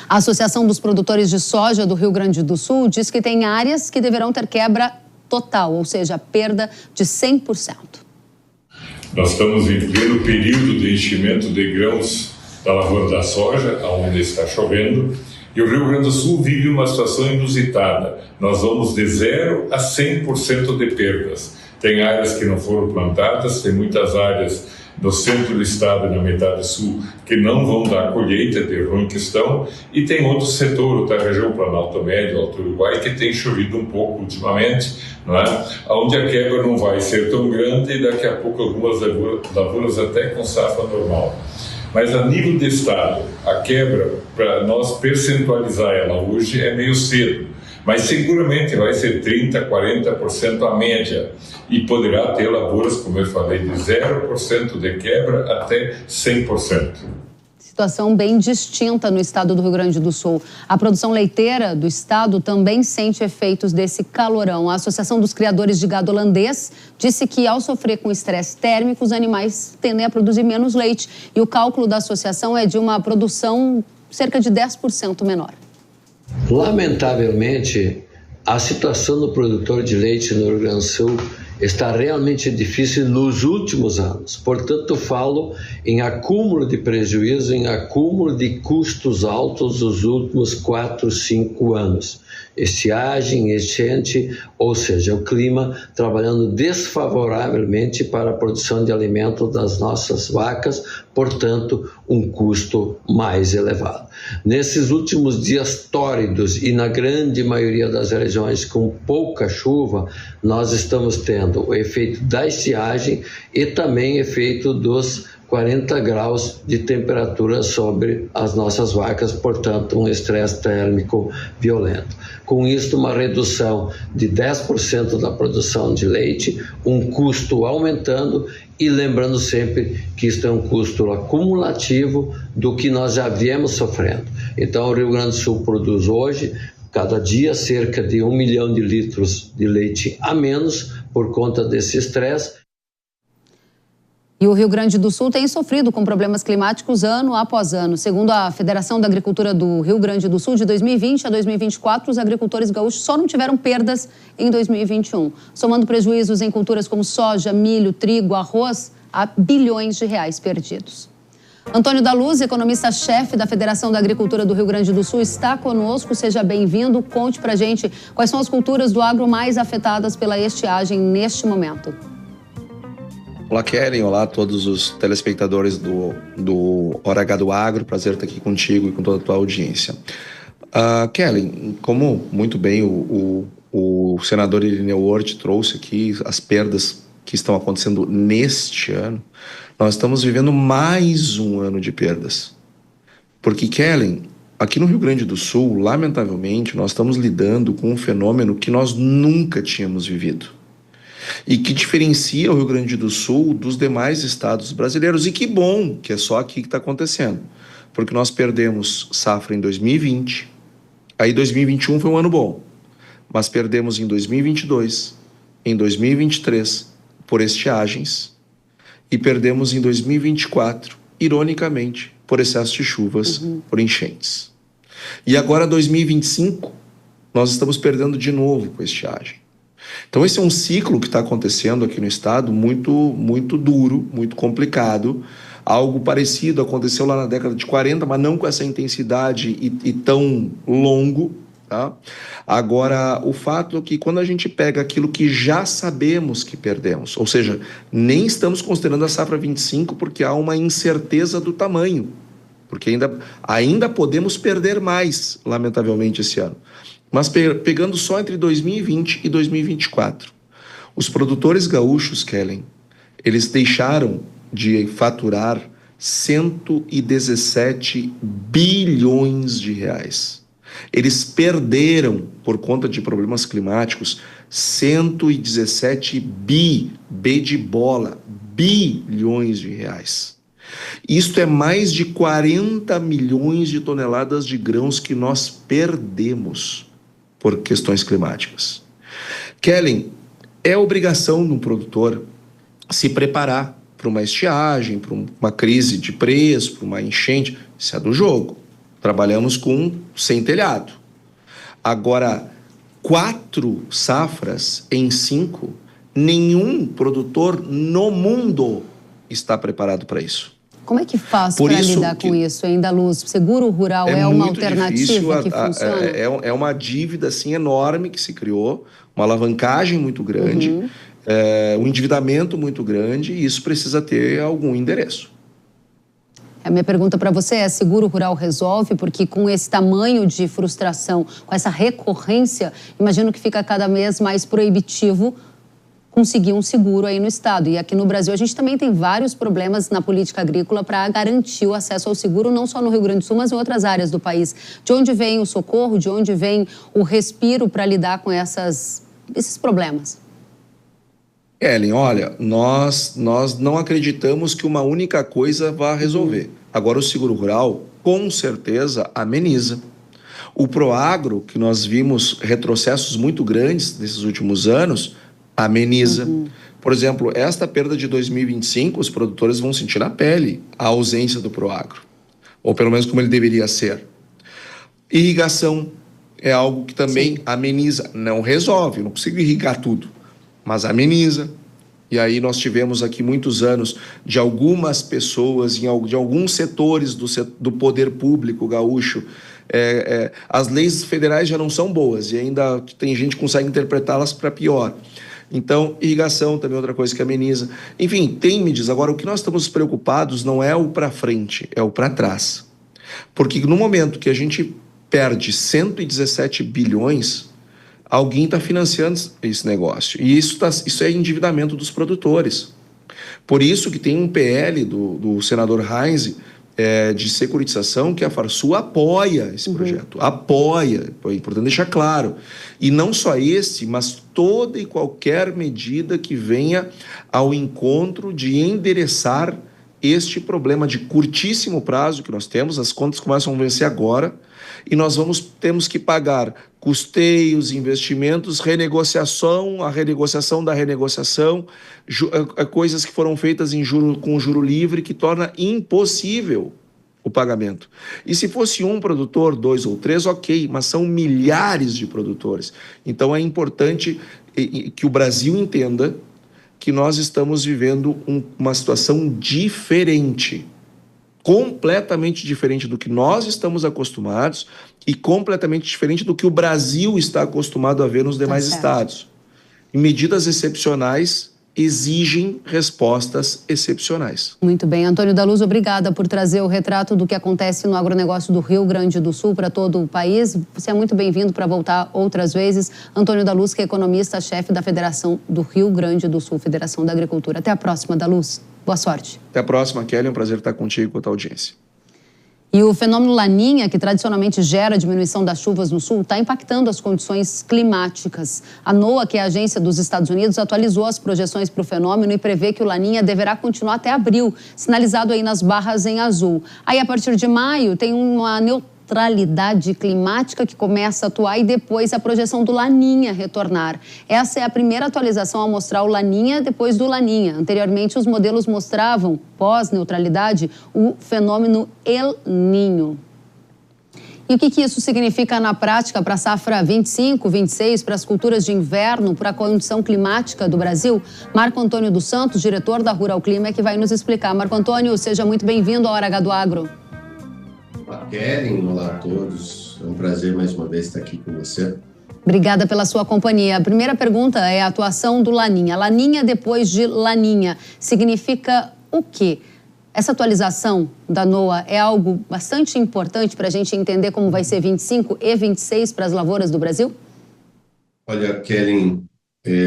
A Associação dos Produtores de Soja do Rio Grande do Sul diz que tem áreas que deverão ter quebra total, ou seja, perda de 100%. Nós estamos em pleno período de enchimento de grãos da lavoura da soja, onde está chovendo. E o Rio Grande do Sul vive uma situação inusitada. Nós vamos de 0 a 100% de perdas. Tem áreas que não foram plantadas, tem muitas áreas no centro do estado e na metade sul que não vão dar colheita de ruim que estão, e tem outro setor, da região Planalto Médio, Alto Uruguai, que tem chovido um pouco ultimamente, não é? Onde a quebra não vai ser tão grande e daqui a pouco algumas lavouras até com safra normal. Mas a nível de estado, a quebra, para nós percentualizar ela hoje é meio cedo, mas seguramente vai ser 30%, 40% a média, e poderá ter lavouras, como eu falei, de 0% de quebra até 100%. Situação bem distinta no estado do Rio Grande do Sul. A produção leiteira do estado também sente efeitos desse calorão. A Associação dos Criadores de Gado Holandês disse que, ao sofrer com estresse térmico, os animais tendem a produzir menos leite. E o cálculo da associação é de uma produção cerca de 10% menor. Lamentavelmente, a situação do produtor de leite no Rio Grande do Sul está realmente difícil nos últimos anos. Portanto, falo em acúmulo de prejuízo, em acúmulo de custos altos nos últimos 4, 5 anos. Estiagem, enchente, ou seja, o clima trabalhando desfavoravelmente para a produção de alimento das nossas vacas, portanto, um custo mais elevado. Nesses últimos dias tórridos e na grande maioria das regiões com pouca chuva, nós estamos tendo o efeito da estiagem e também efeito dos 40 graus de temperatura sobre as nossas vacas, portanto, um estresse térmico violento. Com isso, uma redução de 10% da produção de leite, um custo aumentando, e lembrando sempre que isso é um custo acumulativo do que nós já viemos sofrendo. Então, o Rio Grande do Sul produz hoje, cada dia, cerca de 1 milhão de litros de leite a menos por conta desse estresse. E o Rio Grande do Sul tem sofrido com problemas climáticos ano após ano. Segundo a Federação da Agricultura do Rio Grande do Sul, de 2020 a 2024, os agricultores gaúchos só não tiveram perdas em 2021, somando prejuízos em culturas como soja, milho, trigo, arroz, a bilhões de reais perdidos. Antônio da Luz, economista-chefe da Federação da Agricultura do Rio Grande do Sul, está conosco. Seja bem-vindo. Conte pra gente quais são as culturas do agro mais afetadas pela estiagem neste momento. Olá, Kellen. Olá a todos os telespectadores do Hora H do Agro. Prazer estar aqui contigo e com toda a tua audiência. Kellen, como muito bem o senador Irineu Orti trouxe aqui as perdas que estão acontecendo neste ano, nós estamos vivendo mais um ano de perdas. Porque, Kellen, aqui no Rio Grande do Sul, lamentavelmente, nós estamos lidando com um fenômeno que nós nunca tínhamos vivido. E que diferencia o Rio Grande do Sul dos demais estados brasileiros. E que bom que é só aqui que está acontecendo. Porque nós perdemos safra em 2020, aí 2021 foi um ano bom. Mas perdemos em 2022, em 2023, por estiagens, e perdemos em 2024, ironicamente, por excesso de chuvas, por enchentes. E agora, 2025, nós estamos perdendo de novo com estiagem. Então, esse é um ciclo que está acontecendo aqui no estado muito duro, muito complicado. Algo parecido aconteceu lá na década de 40, mas não com essa intensidade e tão longo. Tá? Agora, o fato é que quando a gente pega aquilo que já sabemos que perdemos, ou seja, nem estamos considerando a safra 25 porque há uma incerteza do tamanho, porque ainda podemos perder mais, lamentavelmente, esse ano. Mas pegando só entre 2020 e 2024, os produtores gaúchos, Kellen, eles deixaram de faturar 117 bilhões de reais. Eles perderam, por conta de problemas climáticos, 117 B de bola, bilhões de reais. Isto é mais de 40 milhões de toneladas de grãos que nós perdemos por questões climáticas. Kellen, é obrigação do produtor se preparar para uma estiagem, para uma crise de preço, para uma enchente. Isso é do jogo. Trabalhamos sem telhado. Agora, 4 safras em 5, nenhum produtor no mundo está preparado para isso. Como é que faz para lidar com isso, hein, da Luz? Seguro rural é uma alternativa que funciona? É uma dívida assim, enorme que se criou, uma alavancagem muito grande, um endividamento muito grande, e isso precisa ter algum endereço. A minha pergunta para você é: seguro rural resolve? Porque com esse tamanho de frustração, com essa recorrência, imagino que fica cada vez mais proibitivo conseguir um seguro aí no estado. E aqui no Brasil a gente também tem vários problemas na política agrícola para garantir o acesso ao seguro, não só no Rio Grande do Sul, mas em outras áreas do país. De onde vem o socorro, de onde vem o respiro para lidar com esses problemas? Ellen, olha, nós não acreditamos que uma única coisa vá resolver. Agora, o seguro rural, com certeza, ameniza. O Proagro, que nós vimos retrocessos muito grandes nesses últimos anos, ameniza. Por exemplo, esta perda de 2025, os produtores vão sentir na pele a ausência do Proagro, ou pelo menos como ele deveria ser. Irrigação é algo que também ameniza, não resolve, não consigo irrigar tudo, mas ameniza. E aí nós tivemos aqui muitos anos de algumas pessoas, de alguns setores do poder público gaúcho. As leis federais já não são boas e ainda tem gente que consegue interpretá-las para pior. Então, irrigação também é outra coisa que ameniza. Enfim, tem medidas. Agora, o que nós estamos preocupados não é o para frente, é o para trás. Porque no momento que a gente perde 117 bilhões... alguém está financiando esse negócio. E isso é endividamento dos produtores. Por isso que tem um PL do senador Heinz de securitização que a Farsul apoia esse projeto. Apoia. É importante deixar claro. E não só esse, mas toda e qualquer medida que venha ao encontro de endereçar este problema de curtíssimo prazo que nós temos. As contas começam a vencer agora. E nós temos que pagar custeios, investimentos, a renegociação da renegociação, coisas que foram feitas com juro livre que torna impossível o pagamento. E se fosse um produtor, 2 ou 3, ok, mas são milhares de produtores. Então é importante que o Brasil entenda que nós estamos vivendo uma situação diferente, completamente diferente do que nós estamos acostumados e completamente diferente do que o Brasil está acostumado a ver nos demais estados. E medidas excepcionais exigem respostas excepcionais. Muito bem. Antônio da Luz, obrigada por trazer o retrato do que acontece no agronegócio do Rio Grande do Sul para todo o país. Você é muito bem-vindo para voltar outras vezes. Antônio da Luz, que é economista-chefe da Federação do Rio Grande do Sul, Federação da Agricultura. Até a próxima, da Luz. Boa sorte. Até a próxima, Kelly. É um prazer estar contigo e com a tua audiência. E o fenômeno Laninha, que tradicionalmente gera diminuição das chuvas no sul, está impactando as condições climáticas. A NOAA, que é a agência dos Estados Unidos, atualizou as projeções para o fenômeno e prevê que o Laninha deverá continuar até abril, sinalizado aí nas barras em azul. Aí, a partir de maio, tem uma neutralidade climática que começa a atuar e depois a projeção do Laninha retornar. Essa é a primeira atualização a mostrar o Laninha depois do Laninha. Anteriormente, os modelos mostravam, pós-neutralidade, o fenômeno El Niño. E o que isso significa na prática para a safra 25, 26, para as culturas de inverno, para a condição climática do Brasil? Marco Antônio dos Santos, diretor da Rural Clima, é que vai nos explicar. Marco Antônio, seja muito bem-vindo à Hora H do Agro. Olá, Kellen. Olá a todos. É um prazer mais uma vez estar aqui com você. Obrigada pela sua companhia. A primeira pergunta é a atuação do Laninha. Laninha depois de Laninha significa o quê? Essa atualização da NOAA é algo bastante importante para a gente entender como vai ser 25 e 26 para as lavouras do Brasil? Olha, Kellen,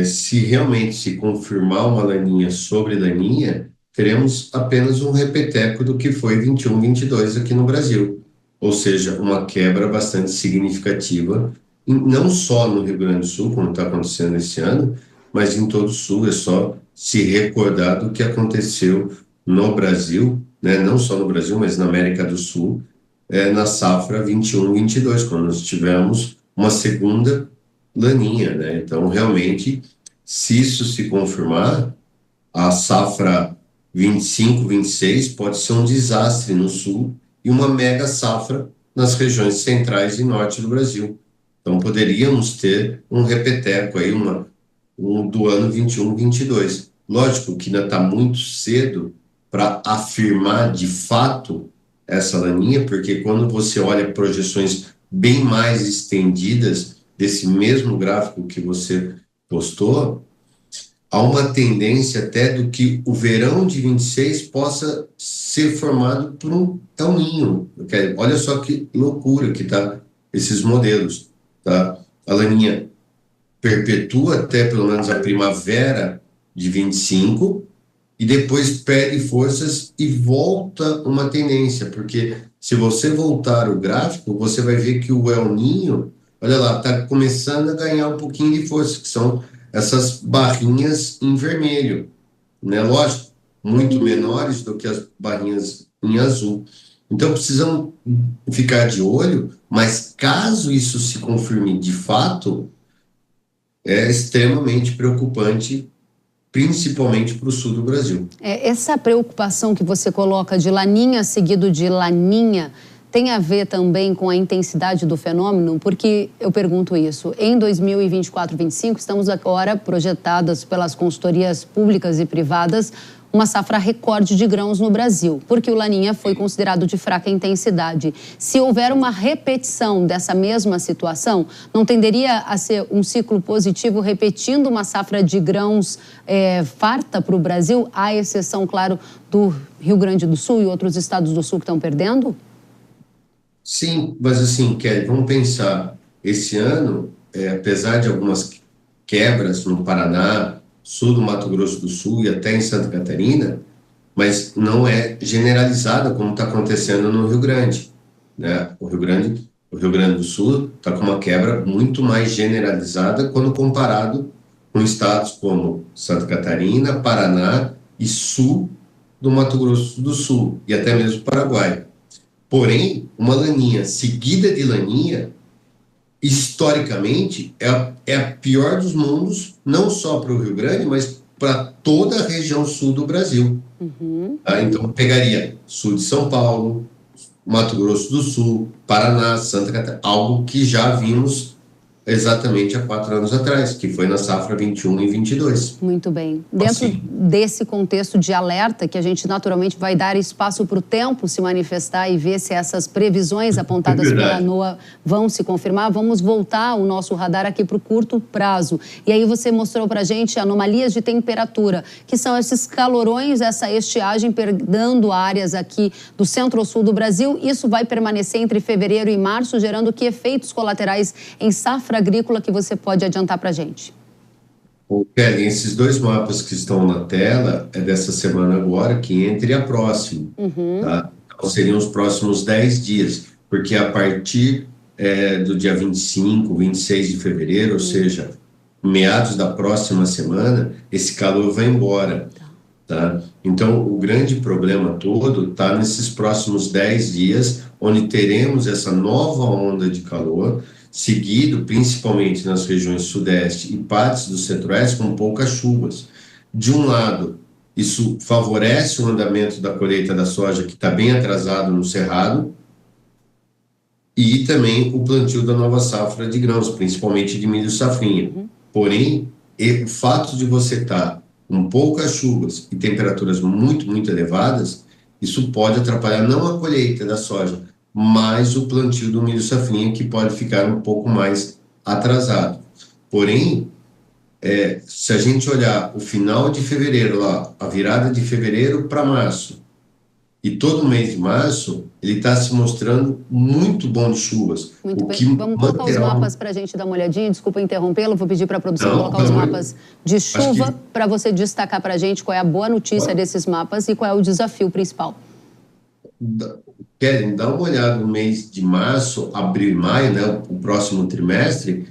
se realmente se confirmar uma Laninha sobre Laninha, teremos apenas um repeteco do que foi 21, 22 aqui no Brasil. Ou seja, uma quebra bastante significativa, não só no Rio Grande do Sul, como está acontecendo esse ano, mas em todo o Sul. É só se recordar do que aconteceu no Brasil, né? Não só no Brasil, mas na América do Sul, na safra 21, 22, quando nós tivemos uma segunda Laninha, né? Então, realmente, se isso se confirmar, a safra 25, 26 pode ser um desastre no sul e uma mega safra nas regiões centrais e norte do Brasil. Então poderíamos ter um repeteco aí, do ano 21, 22. Lógico que ainda está muito cedo para afirmar de fato essa Laninha, porque quando você olha projeções bem mais estendidas desse mesmo gráfico que você postou, há uma tendência até do que o verão de 26 possa ser formado por um El Niño. Olha só que loucura que tá esses modelos, tá? A Laninha perpetua até pelo menos a primavera de 25 e depois perde forças e volta uma tendência, porque se você voltar o gráfico, você vai ver que o El Niño, olha lá, está começando a ganhar um pouquinho de força, que são essas barrinhas em vermelho, né? Lógico, muito menores do que as barrinhas em azul. Então, precisamos ficar de olho, mas caso isso se confirme de fato, é extremamente preocupante, principalmente para o sul do Brasil. Essa preocupação que você coloca de Laninha seguido de Laninha tem a ver também com a intensidade do fenômeno? Porque eu pergunto isso. Em 2024 e 2025, estamos agora projetadas pelas consultorias públicas e privadas uma safra recorde de grãos no Brasil, porque o Laninha foi considerado de fraca intensidade. Se houver uma repetição dessa mesma situação, não tenderia a ser um ciclo positivo repetindo uma safra de grãos farta para o Brasil, à exceção, claro, do Rio Grande do Sul e outros estados do Sul que estão perdendo? Sim, mas assim, Kelly, vamos pensar, esse ano, apesar de algumas quebras no Paraná, sul do Mato Grosso do Sul e até em Santa Catarina, mas não é generalizada como está acontecendo no Rio Grande, né? O Rio Grande do Sul está com uma quebra muito mais generalizada quando comparado com estados como Santa Catarina, Paraná e sul do Mato Grosso do Sul e até mesmo Paraguai. Porém, uma Laninha seguida de Laninha, historicamente, é a pior dos mundos, não só para o Rio Grande, mas para toda a região sul do Brasil. Então, pegaria sul de São Paulo, Mato Grosso do Sul, Paraná, Santa Catarina, algo que já vimos exatamente há 4 anos atrás, que foi na safra 21 e 22. Muito bem. Dentro desse contexto de alerta, que a gente naturalmente vai dar espaço para o tempo se manifestar e ver se essas previsões apontadas pela NOAA vão se confirmar, vamos voltar o nosso radar aqui para o curto prazo. E aí você mostrou para a gente anomalias de temperatura, que são esses calorões, essa estiagem perdendo áreas aqui do centro-sul do Brasil. Isso vai permanecer entre fevereiro e março, gerando que efeitos colaterais em safra agrícola que você pode adiantar para a gente? Kelly, esses 2 mapas que estão na tela é dessa semana agora, que entre a próxima. Tá? Então, seriam os próximos 10 dias, porque a partir do dia 25, 26 de fevereiro, ou seja, meados da próxima semana, esse calor vai embora. Tá? Então, o grande problema todo está nesses próximos 10 dias, onde teremos essa nova onda de calor, seguido principalmente nas regiões sudeste e partes do centro-oeste com poucas chuvas. De um lado, isso favorece o andamento da colheita da soja, que está bem atrasado no Cerrado, e também o plantio da nova safra de grãos, principalmente de milho safrinha. Porém, o fato de você estar com poucas chuvas e temperaturas muito, muito elevadas, isso pode atrapalhar não a colheita da soja, mas o plantio do milho safrinha, que pode ficar um pouco mais atrasado. Porém, se a gente olhar o final de fevereiro, lá, a virada de fevereiro para março, e todo mês de março, ele está se mostrando muito bom de chuvas. Muito bem. Vamos colocar os mapas para a gente dar uma olhadinha. Desculpa interrompê-lo, vou pedir para a produção colocar os mapas de chuva para você destacar para a gente qual é a boa notícia desses mapas e qual é o desafio principal. Querem dar uma olhada no mês de março, abril e maio, né, o próximo trimestre,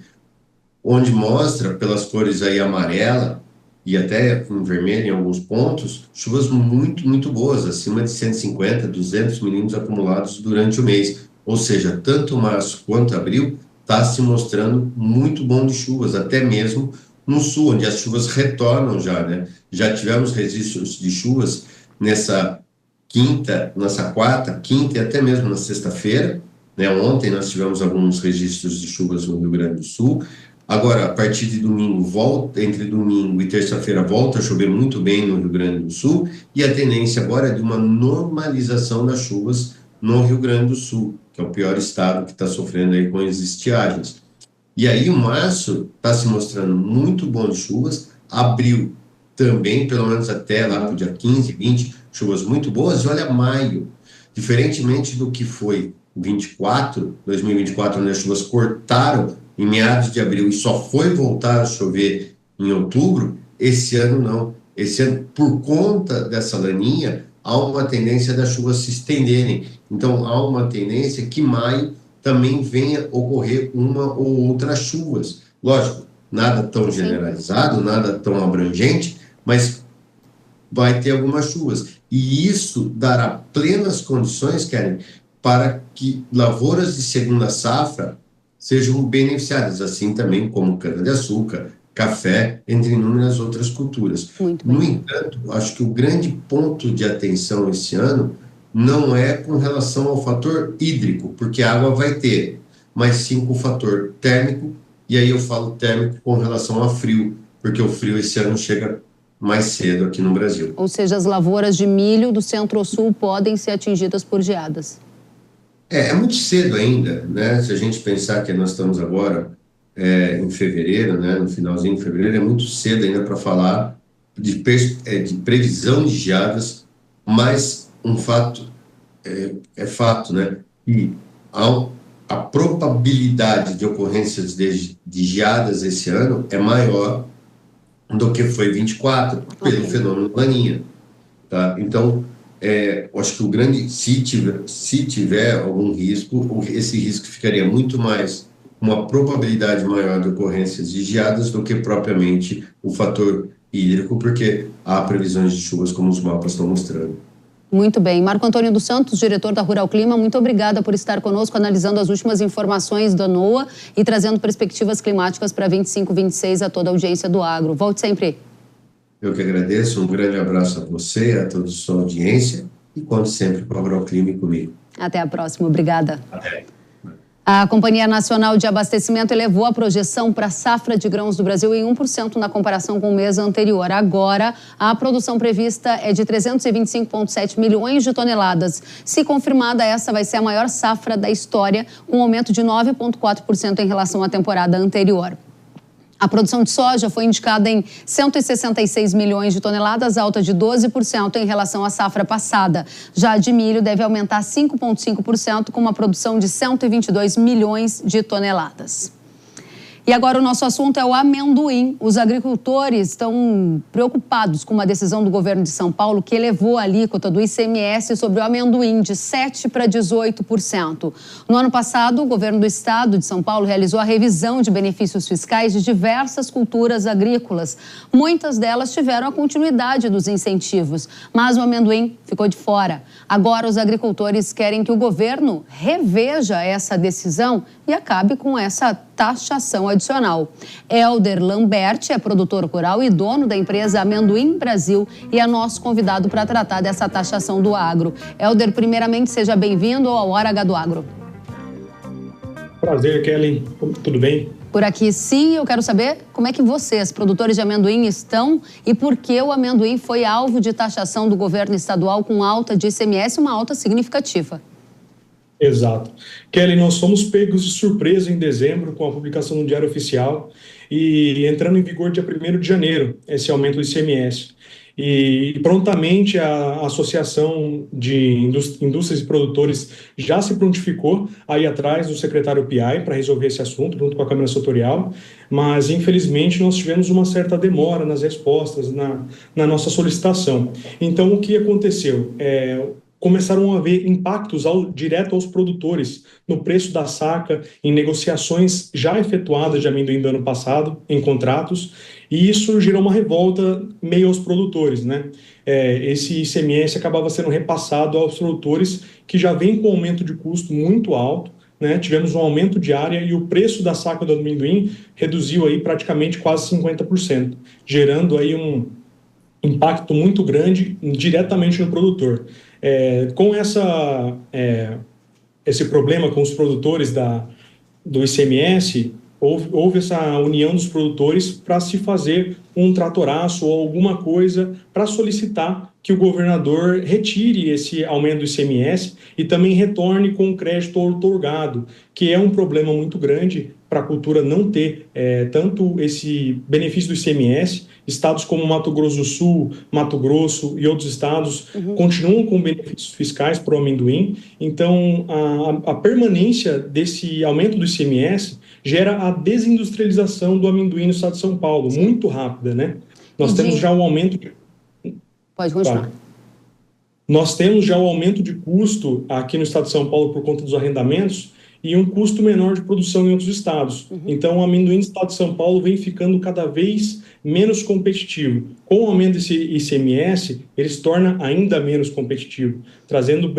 onde mostra pelas cores aí amarela e até em vermelho em alguns pontos, chuvas muito, muito boas, acima de 150, 200 milímetros acumulados durante o mês. Ou seja, tanto março quanto abril está se mostrando muito bom de chuvas, até mesmo no sul, onde as chuvas retornam já, né? Já tivemos registros de chuvas nessa quarta, quinta e até mesmo na sexta-feira, né? Ontem nós tivemos alguns registros de chuvas no Rio Grande do Sul. Agora, a partir de domingo, entre domingo e terça-feira, volta a chover muito bem no Rio Grande do Sul, e a tendência agora é de uma normalização das chuvas no Rio Grande do Sul, que é o pior estado que está sofrendo aí com as estiagens. E aí o março está se mostrando muito bom de chuvas, abril também, pelo menos até lá para o dia 15, 20, chuvas muito boas, e olha maio, diferentemente do que foi 2024, onde as chuvas cortaram em meados de abril e só foi voltar a chover em outubro, esse ano não. Esse ano, por conta dessa laninha, há uma tendência das chuvas se estenderem. Então, há uma tendência que maio também venha ocorrer uma ou outra chuvas. Lógico, nada tão generalizado, nada tão abrangente, mas vai ter algumas chuvas. E isso dará plenas condições, Karen, para que lavouras de segunda safra sejam beneficiadas, assim também como cana-de-açúcar, café, entre inúmeras outras culturas. No entanto, acho que o grande ponto de atenção esse ano não é com relação ao fator hídrico, porque a água vai ter, mas sim com o fator térmico, e aí eu falo térmico com relação a frio, porque o frio esse ano chega mais cedo aqui no Brasil. Ou seja, as lavouras de milho do centro-sul podem ser atingidas por geadas. É muito cedo ainda, né? Se a gente pensar que nós estamos agora em fevereiro, né? No finalzinho de fevereiro, é muito cedo ainda para falar de previsão de geadas, mas um fato é fato, né? E a probabilidade de ocorrências de geadas esse ano é maior do que foi 24, pelo fenômeno Laninha, tá? Então, acho que o grande, se tiver algum risco, esse risco ficaria muito mais uma probabilidade maior de ocorrências de geadas do que propriamente o fator hídrico, porque há previsões de chuvas como os mapas estão mostrando. Muito bem. Marco Antônio dos Santos, diretor da Rural Clima, muito obrigada por estar conosco, analisando as últimas informações da NOAA e trazendo perspectivas climáticas para 25, 26 a toda a audiência do agro. Volte sempre. Eu que agradeço, um grande abraço a você, a toda a sua audiência, e conte sempre com a Rural Clima e comigo. Até a próxima, obrigada. Até. A Companhia Nacional de Abastecimento elevou a projeção para a safra de grãos do Brasil em 1% na comparação com o mês anterior. Agora, a produção prevista é de 325,7 milhões de toneladas. Se confirmada, essa vai ser a maior safra da história, com um aumento de 9,4% em relação à temporada anterior. A produção de soja foi indicada em 166 milhões de toneladas, alta de 12% em relação à safra passada. Já a de milho deve aumentar 5,5%, com uma produção de 122 milhões de toneladas. E agora o nosso assunto é o amendoim. Os agricultores estão preocupados com uma decisão do governo de São Paulo que elevou a alíquota do ICMS sobre o amendoim de 7% para 18%. No ano passado, o governo do estado de São Paulo realizou a revisão de benefícios fiscais de diversas culturas agrícolas. Muitas delas tiveram a continuidade dos incentivos, mas o amendoim ficou de fora. Agora os agricultores querem que o governo reveja essa decisão e acabe com essa taxação adicional. Helder Lambert é produtor rural e dono da empresa Amendoim Brasil e é nosso convidado para tratar dessa taxação do agro. Helder, primeiramente, seja bem-vindo ao Hora H do Agro. Prazer, Kelly. Tudo bem? Por aqui, sim. Eu quero saber como é que vocês, produtores de amendoim, estão e por que o amendoim foi alvo de taxação do governo estadual com alta de ICMS, uma alta significativa. Exato. Kelly, nós fomos pegos de surpresa em dezembro com a publicação no Diário Oficial e entrando em vigor dia 1º de janeiro, esse aumento do ICMS. E prontamente a Associação de Indústrias e Produtores já se prontificou a ir atrás do secretário PI para resolver esse assunto, junto com a Câmara Setorial, mas infelizmente nós tivemos uma certa demora nas respostas, na nossa solicitação. Então o que aconteceu? Começaram a haver impactos direto aos produtores no preço da saca, em negociações já efetuadas de amendoim do ano passado, em contratos, e isso gerou uma revolta meio aos produtores, né? Esse ICMS acabava sendo repassado aos produtores que já vêm com um aumento de custo muito alto, né? Tivemos um aumento de área e o preço da saca do amendoim reduziu aí praticamente quase 50%, gerando aí um impacto muito grande diretamente no produtor. Com esse problema com os produtores do ICMS, houve essa união dos produtores para se fazer um tratoraço ou alguma coisa para solicitar que o governador retire esse aumento do ICMS e também retorne com o crédito outorgado, que é um problema muito grande para a cultura não ter tanto esse benefício do ICMS. Estados como Mato Grosso do Sul, Mato Grosso e outros estados continuam com benefícios fiscais para o amendoim. Então, a permanência desse aumento do ICMS gera a desindustrialização do amendoim no estado de São Paulo, muito rápida, né? Nós temos já um aumento... Pode continuar. Tá. Nós temos já o aumento de custo aqui no estado de São Paulo por conta dos arrendamentos e um custo menor de produção em outros estados. Então, o amendoim do estado de São Paulo vem ficando cada vez menos competitivo. Com o aumento desse ICMS, ele se torna ainda menos competitivo, trazendo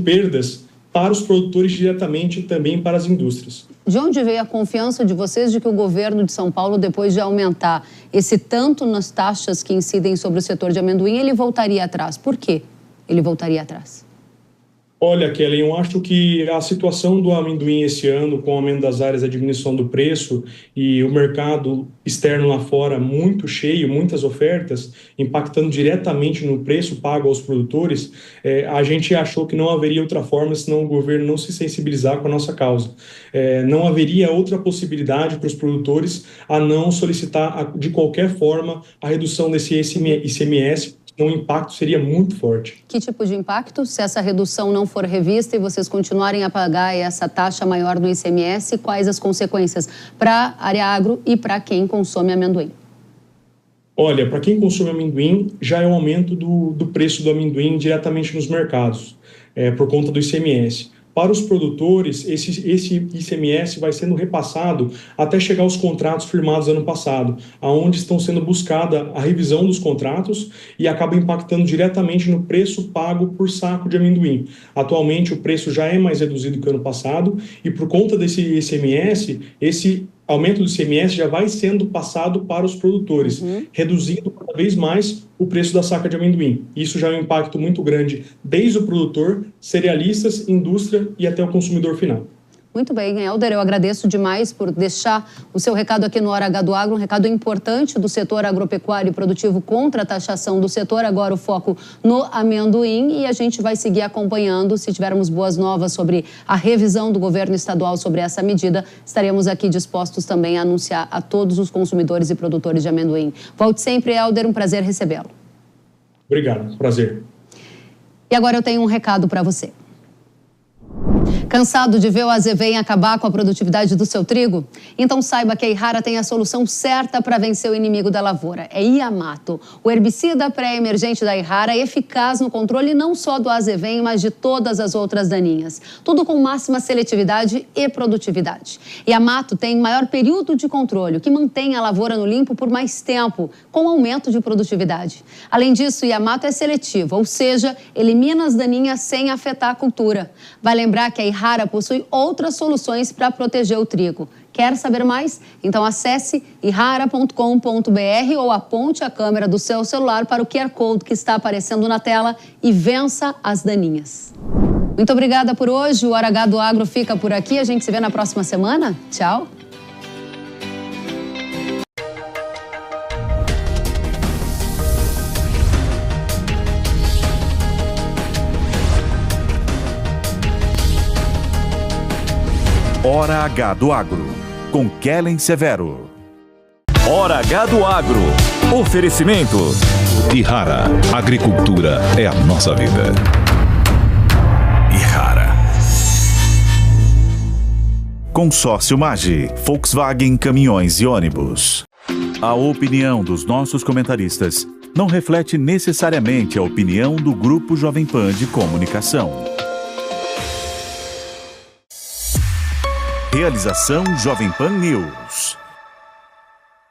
perdas para os produtores diretamente e também para as indústrias. De onde veio a confiança de vocês de que o governo de São Paulo, depois de aumentar esse tanto nas taxas que incidem sobre o setor de amendoim, ele voltaria atrás? Por quê ele voltaria atrás? Olha, Kelly, eu acho que a situação do amendoim esse ano, com o aumento das áreas, a diminuição do preço e o mercado externo lá fora muito cheio, muitas ofertas, impactando diretamente no preço pago aos produtores, a gente achou que não haveria outra forma senão o governo não se sensibilizar com a nossa causa. Não haveria outra possibilidade para os produtores a não solicitar de qualquer forma a redução desse ICMS, o impacto seria muito forte. Que tipo de impacto? Se essa redução não for revista e vocês continuarem a pagar essa taxa maior do ICMS, quais as consequências para a área agro e para quem consome amendoim? Olha, para quem consome amendoim, já é o aumento do preço do amendoim diretamente nos mercados, por conta do ICMS. Para os produtores, esse ICMS vai sendo repassado até chegar aos contratos firmados ano passado, aonde estão sendo buscada a revisão dos contratos e acaba impactando diretamente no preço pago por saco de amendoim. Atualmente, o preço já é mais reduzido que o ano passado e por conta desse ICMS, esse aumento do ICMS já vai sendo passado para os produtores, reduzindo cada vez mais o preço da saca de amendoim. Isso já é um impacto muito grande desde o produtor, cerealistas, indústria e até o consumidor final. Muito bem, Helder, eu agradeço demais por deixar o seu recado aqui no Hora H do Agro, um recado importante do setor agropecuário e produtivo contra a taxação do setor, agora o foco no amendoim, e a gente vai seguir acompanhando. Se tivermos boas novas sobre a revisão do governo estadual sobre essa medida, estaremos aqui dispostos também a anunciar a todos os consumidores e produtores de amendoim. Volte sempre, Helder, um prazer recebê-lo. Obrigado, prazer. E agora eu tenho um recado para você. Cansado de ver o azevém acabar com a produtividade do seu trigo? Então saiba que a Yara tem a solução certa para vencer o inimigo da lavoura. É Iamato, o herbicida pré-emergente da Yara, eficaz no controle não só do azevém, mas de todas as outras daninhas. Tudo com máxima seletividade e produtividade. Iamato tem maior período de controle, o que mantém a lavoura no limpo por mais tempo, com aumento de produtividade. Além disso, o Iamato é seletivo, ou seja, elimina as daninhas sem afetar a cultura. Vai lembrar que a Yara possui outras soluções para proteger o trigo. Quer saber mais? Então acesse yara.com.br ou aponte a câmera do seu celular para o QR Code que está aparecendo na tela e vença as daninhas. Muito obrigada por hoje. O Hora H do Agro fica por aqui. A gente se vê na próxima semana. Tchau. Hora H do Agro, com Kellen Severo. Hora H do Agro. Oferecimento. Yara, agricultura é a nossa vida. Yara. Consórcio Magi, Volkswagen Caminhões e Ônibus. A opinião dos nossos comentaristas não reflete necessariamente a opinião do Grupo Jovem Pan de Comunicação. Realização Jovem Pan News.